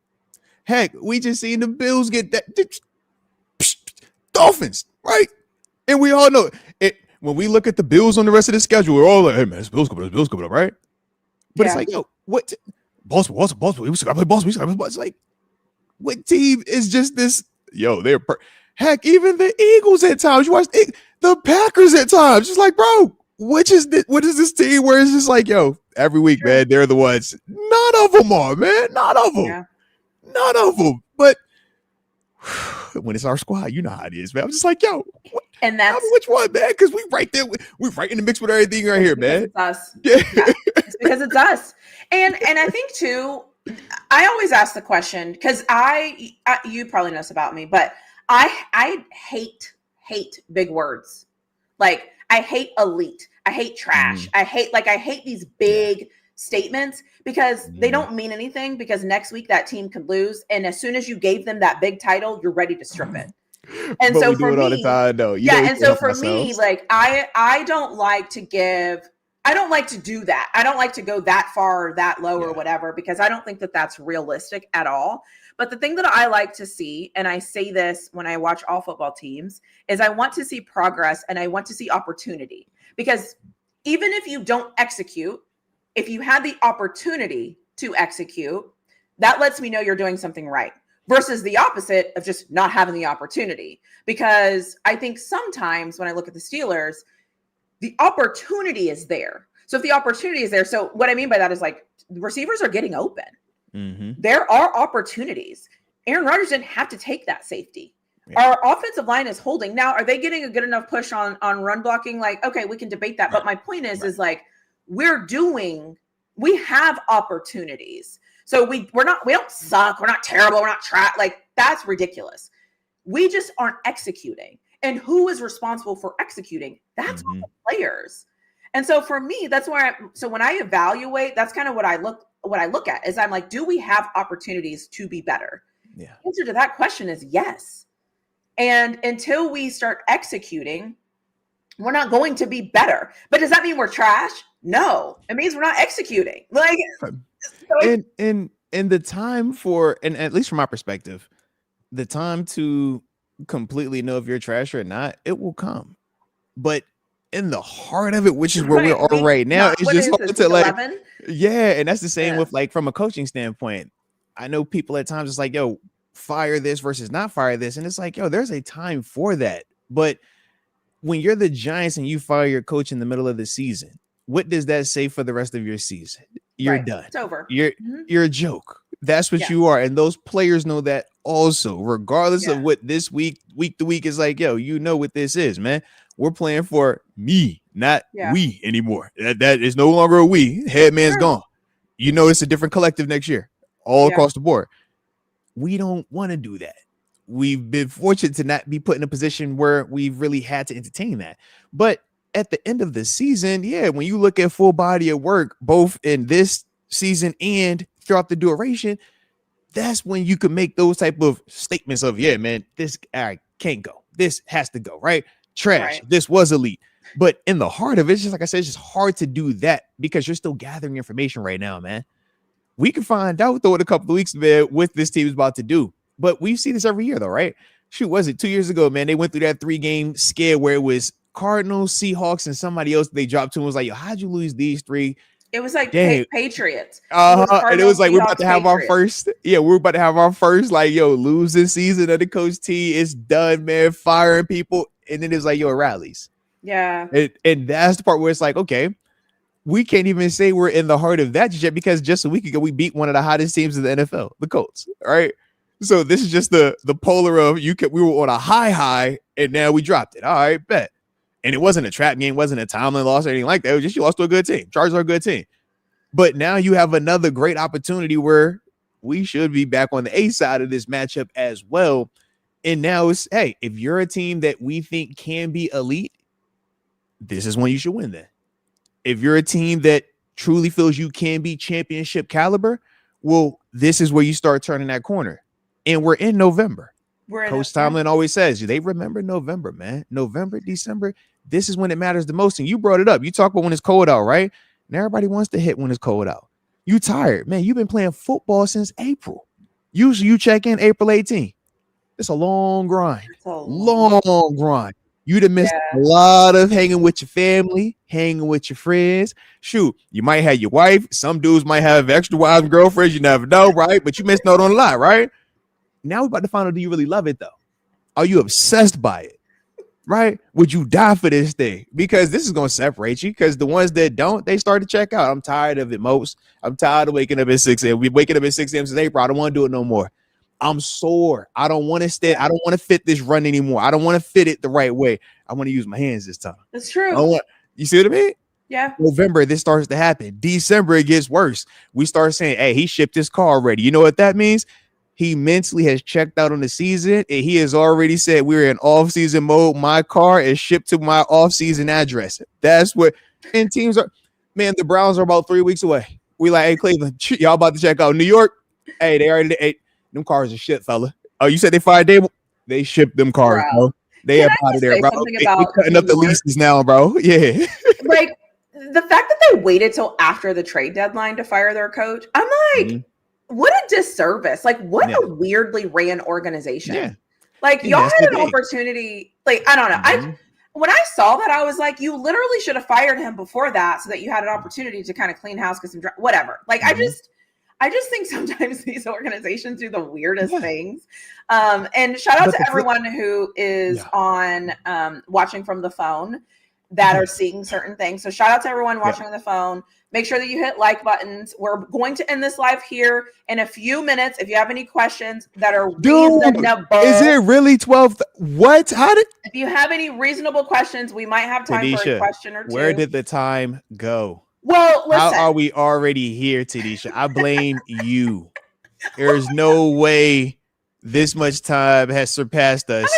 Heck, we just seen the Bills get that. Dolphins, right? And we all know it. When we look at the Bills on the rest of the schedule, we're all like, hey, man, it's Bills coming up, right? But it's like, yo, what? Baltimore, we got to play Baltimore. It's like, what team is just this? Yo, they're heck, even the Eagles at times. You watch the Packers at times. Just like, bro, what is this team where it's just like, yo, every week, man, they're the ones. None of them are, man. None of them. Yeah. None of them. But when it's our squad, you know how it is, man. I'm just like, yo, and that's which one, man? Because we right there, we're right in the mix with everything right here, man. It's us. Yeah. It's because it's us. And I think too, I always ask the question, because you probably know this about me, but I hate big words. Like, I hate elite. I hate trash. I hate these big statements, because they don't mean anything, because next week that team could lose. And as soon as you gave them that big title, you're ready to strip it. And but so we do it all the time, though. And so for me, like, I don't like to do that. I don't like to go that far or that low or whatever, because I don't think that that's realistic at all. But the thing that I like to see, and I say this when I watch all football teams, is I want to see progress and I want to see opportunity. Because even if you don't execute, if you had the opportunity to execute, that lets me know you're doing something right, versus the opposite of just not having the opportunity. Because I think sometimes when I look at the Steelers, the opportunity is there. So if the opportunity is there, so what I mean by that is, like, the receivers are getting open. There are opportunities. Aaron Rodgers didn't have to take that safety. Our offensive line is holding. Now, are they getting a good enough push on run blocking? Like, okay, we can debate that. But my point is like, we have opportunities. So we don't suck. We're not terrible. We're not like, that's ridiculous. We just aren't executing. And who is responsible for executing? That's all the players. And so for me, that's where when I evaluate, that's kind of what I look at, is I'm like, do we have opportunities to be better? The answer to that question is yes. And until we start executing, we're not going to be better. But does that mean we're trash? No, it means we're not executing. Like, and the time for, and at least from my perspective, the time to completely know if you're trash or not, it will come. But in the heart of it, which is where we are right now, it's just hard to, like, 11? And that's the same with, like, from a coaching standpoint. I know people at times it's like, yo, fire this versus not fire this, and it's like, yo, there's a time for that. But when you're the Giants and you fire your coach in the middle of the season, what does that say for the rest of your season? You're done. It's over. You're a joke. That's what you are, and those players know that also, regardless of what this week to week is like. Yo, you know what this is, man. We're playing for me, not we anymore. That is no longer a we. Headman's gone. You know, it's a different collective next year, all across the board. We don't want to do that. We've been fortunate to not be put in a position where we've really had to entertain that. But at the end of the season, when you look at full body of work, both in this season and throughout the duration, that's when you can make those type of statements of, man, this can't go. This has to go, right? Trash. This was elite. But in the heart of it, it's just like I said, it's just hard to do that because you're still gathering information right now, man. We can find out, though, in a couple of weeks, man, what this team is about to do. But we see this every year, though, right? Shoot, was it 2 years ago, man? They went through that 3-game scare where it was Cardinals, Seahawks, and somebody else they dropped to and was like, yo, how'd you lose these three? It was like Patriots. And it was like, we're about to have our first, like, yo, losing season of the Coach T. It's done, man, firing people. And then it's like, yo, it rallies. Yeah. And that's the part where it's like, okay, we can't even say we're in the heart of that yet, because just a week ago, we beat one of the hottest teams in the NFL, the Colts, all right? So this is just the polar of we were on a high, and now we dropped it. All right, bet. And it wasn't a trap game, wasn't a Tomlin loss or anything like that. It was just you lost to a good team. Chargers are a good team. But now you have another great opportunity where we should be back on the A side of this matchup as well. And now it's, hey, if you're a team that we think can be elite, this is when you should win then. If you're a team that truly feels you can be championship caliber, well, this is where you start turning that corner. And we're in November. Coach Tomlin always says, they remember November, man. November, December, this is when it matters the most. And you brought it up. You talk about when it's cold out, right? And everybody wants to hit when it's cold out. You tired, man. You've been playing football since April. Usually you check in April 18th. It's a long grind. Long grind. You'd have missed a lot of hanging with your family, hanging with your friends. Shoot, you might have your wife. Some dudes might have extra wives and girlfriends. You never know, right? But you missed out on a lot, right? Now we're about to find out, do you really love it, though? Are you obsessed by it, right? Would you die for this thing? Because this is going to separate you, because the ones that don't, they start to check out. I'm tired of it, most. I'm tired of waking up at 6 a.m. We're waking up at 6 a.m. since April. I don't want to do it no more. I'm sore. I don't want to stay. I don't want to fit this run anymore. I don't want to fit it the right way. I want to use my hands this time. That's true. You see what I mean? Yeah. November, this starts to happen. December, it gets worse. We start saying, hey, he shipped his car already. You know what that means? He mentally has checked out on the season, and he has already said we're in off-season mode. My car is shipped to my off-season address. That's what, and teams are, man, the Browns are about 3 weeks away. We like, hey, Cleveland, y'all about to check out. New York, hey, they already, hey, them cars are shit, fella. Oh, you said they fired Dable? They shipped them cars, bro. They are out of there, bro. They cutting up the leases now, bro. Yeah. Like, the fact that they waited till after the trade deadline to fire their coach, I'm like, what a disservice. Like, what a weirdly ran organization. Yeah. Like, y'all had an opportunity. Like, I don't know. When I saw that, I was like, you literally should have fired him before that so that you had an opportunity to kind of clean house, get some whatever. Like, I just think sometimes these organizations do the weirdest things. And shout out to everyone who is on watching from the phone that are seeing certain things. So shout out to everyone watching on the phone. Make sure that you hit like buttons. We're going to end this live here in a few minutes. If you have any questions that are reasonable. Is it really 12? What? If you have any reasonable questions, we might have time for a question or two. Where did the time go? Well, listen. How are we already here, TaNeisha? I blame you. There's no way this much time has surpassed us.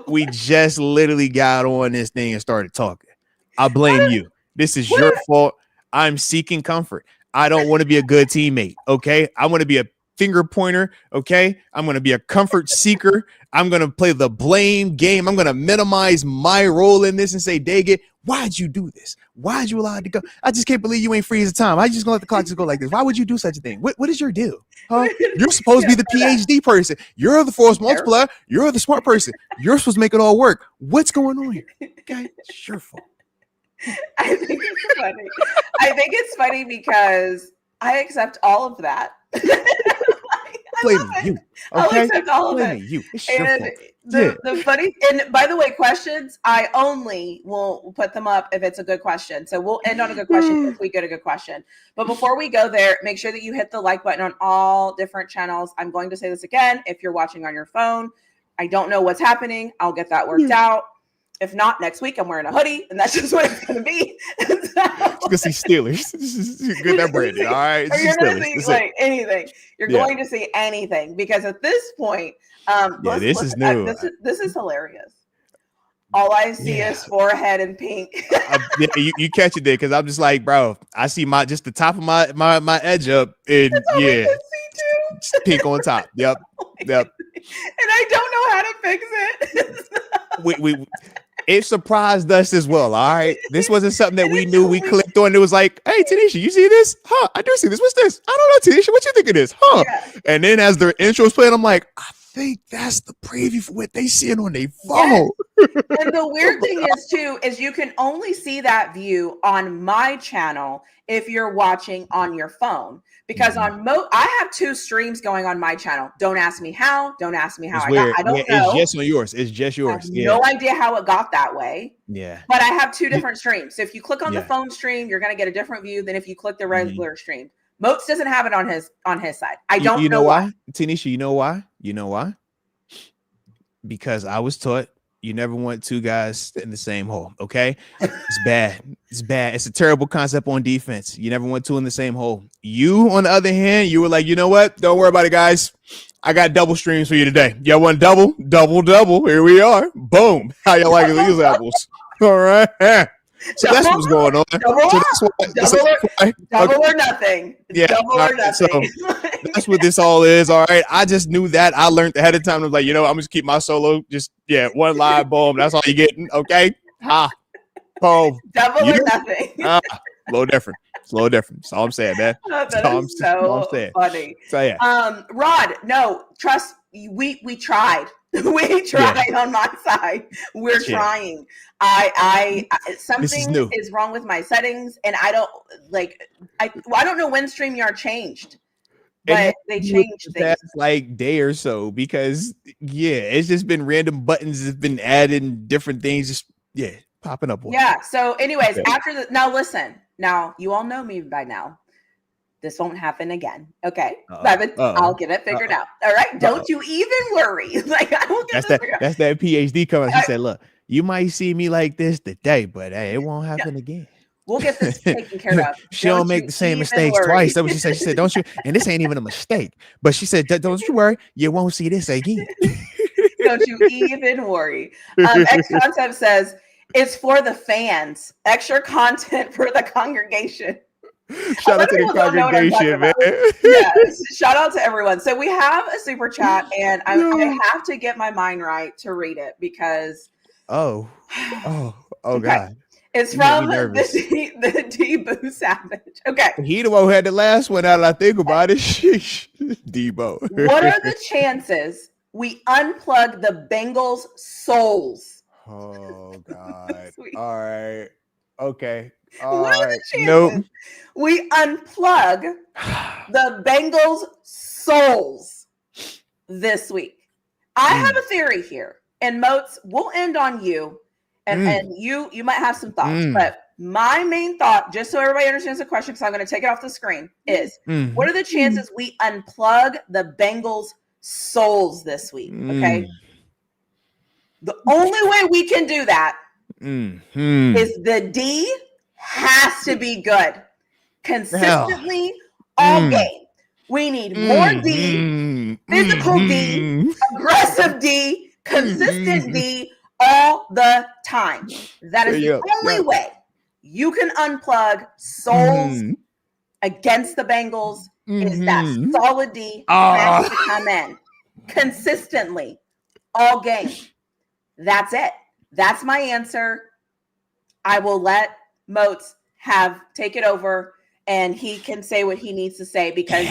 We just literally got on this thing and started talking. I blame you. This is your fault. I'm seeking comfort. I don't want to be a good teammate. Okay. I want to be a finger pointer. Okay. I'm going to be a comfort seeker. I'm going to play the blame game. I'm going to minimize my role in this and say, Daggett, why'd you do this? Why'd you allow it to go? I just can't believe you ain't freeze the time. I just gonna let the clock just go like this. Why would you do such a thing? What is your deal? Huh? You're supposed to be the PhD person. You're the force multiplier. You're the smart person. You're supposed to make it all work. What's going on here? Okay, it's your fault. I think it's funny. I think it's funny because I accept all of that. Blaming you. Okay? I'll accept all of it. You. It's your fault. The funny, and by the way, questions, I only will put them up if it's a good question. So we'll end on a good question if we get a good question. But before we go there, make sure that you hit the like button on all different channels. I'm going to say this again. If you're watching on your phone, I don't know what's happening. I'll get that worked out. If not, next week I'm wearing a hoodie, and that's just what it's going to be. You're going to see Steelers. Get that branded, all right? Or you're going to see like anything. You're going to see anything because at this point, this is new. This is hilarious. All I see is forehead and pink. You catch it there because I'm just like, bro, I see just the top of my edge up, and just pink on top. Yep. And I don't know how to fix it. It surprised us as well. All right, this wasn't something that we knew. We clicked on. It was like, hey, TaNeisha, you see this? Huh? I do see this. What's this? I don't know, TaNeisha. What you think of this? Huh? Yeah. And then as the intro's playing, I'm like, I think that's the preview for what they seeing on their phone. Yes. And the weird thing is too, is you can only see that view on my channel if you're watching on your phone. Because on I have 2 streams going on my channel. Don't ask me how. Don't ask me how I don't know. It's just on yours. It's just yours. I have no idea how it got that way. Yeah. But I have 2 different streams. So if you click on the phone stream, you're going to get a different view than if you click the regular stream. Moats doesn't have it on his side. I don't know why. TaNeisha, you know why? You know why? Because I was taught You never want two guys in the same hole. Okay. It's bad. It's bad. It's a terrible concept on defense. You never want two in the same hole. You, on the other hand, you were like, you know what? Don't worry about it, guys. I got double streams for you today. Y'all want double? Here we are. Boom. How y'all like these apples? All right. So that's what's going on. Double or nothing. Yeah. Double or nothing. So that's what this all is. All right. I just knew that. I learned ahead of time. I was like, I'm just keep my solo. Just one live boom. That's all you're getting. Okay. Ha. Boom. Double or nothing. A little different. It's a little different. That's all I'm saying, man. That is so funny. So yeah. Rod, no, trust we tried. We tried on my side. We're trying. I something is wrong with my settings, and I don't know when StreamYard changed, but they changed things like day or so because it's just been random buttons that's been adding different things, just popping up. Yeah. So, anyways, now listen. Now you all know me by now. This won't happen again. Okay. I'll get it figured out. All right. Don't you even worry. I will get this figured out. That's that PhD coming. He said, look, you might see me like this today, but hey, it won't happen again. We'll get this taken care of. She don't make the same mistakes twice. That's what she said. She said, don't you? And this ain't even a mistake. But she said, don't you worry. You won't see this again. Don't you even worry. X Concept says, it's for the fans. Extra content for the congregation. Shout out to the congregation, man. Shout out to everyone. So we have a super chat, and I have to get my mind right to read it because God. It's from the Debo Savage. Okay. He the one who had the last one out. I think about it. Sheesh. Debo. What are the chances we unplug the Bengals' souls? Oh God. All right. Okay. What are the chances we unplug the Bengals' souls this week? I have a theory here, and Moats, we'll end on you, and you might have some thoughts, but my main thought, just so everybody understands the question, because I'm going to take it off the screen, is what are the chances we unplug the Bengals' souls this week? Okay. The only way we can do that is the D has to be good consistently all game. We need more D, physical D, aggressive D, consistent D all the time. That is the only way you can unplug souls against the Bengals is that solid D has to come in consistently all game. That's it. That's my answer. I will let Moats take it over, and he can say what he needs to say because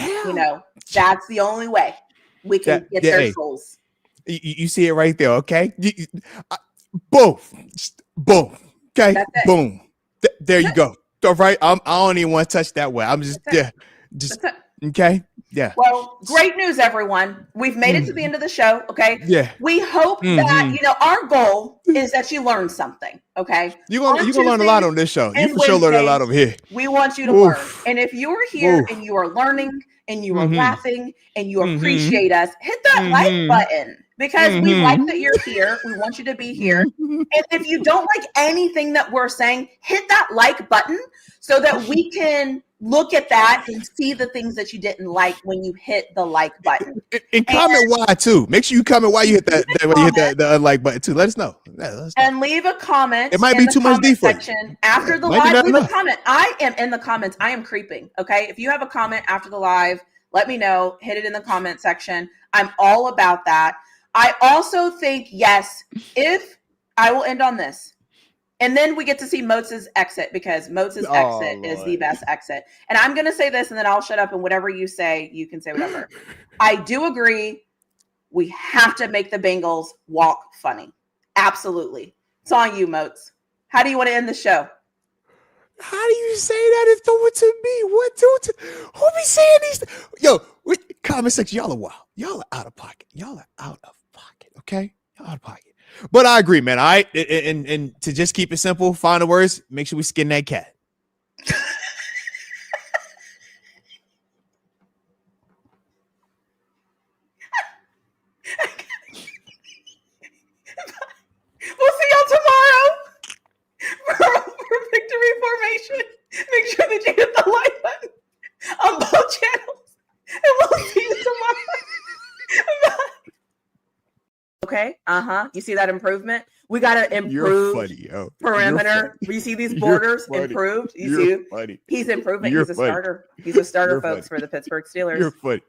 that's the only way we can get their souls. You see it right there, okay? Boom. Okay, boom. There you go. All right. I don't even want to touch that way. I'm just okay. Yeah. Well, great news, everyone. We've made it to the end of the show. Okay. Yeah. We hope that our goal is that you learn something. Okay. You're gonna learn a lot on this show. You for sure learn a lot over here. We want you to learn. And if you are here and you are learning and you are laughing and you appreciate us, hit that like button. Because we like that you're here. We want you to be here. And if you don't like anything that we're saying, hit that like button so that we can look at that and see the things that you didn't like when you hit the like button. And comment why too. Make sure you comment why you hit that when you hit the unlike button too. Let us know. And leave a comment. It might be too much D for you. After the live, leave a comment. I am in the comments. I am creeping. Okay. If you have a comment after the live, let me know. Hit it in the comment section. I'm all about that. I also think, if I will end on this, and then we get to see Moats' exit because Moats' exit is the best exit. And I'm going to say this and then I'll shut up, and whatever you say, you can say whatever. I do agree. We have to make the Bengals walk funny. Absolutely. It's on you, Moats. How do you want to end the show? How do you say that and throw it to me? Who be saying these? Yo, comment section, y'all are wild. Y'all are out of pocket. Okay? Y'all out of pocket. But I agree, man. And to just keep it simple, final words, make sure we skin that cat. Okay. You see that improvement? We got to improve perimeter. You see these borders improved? You see, he's improving. He's a starter. He's a starter, folks, for the Pittsburgh Steelers. You're funny.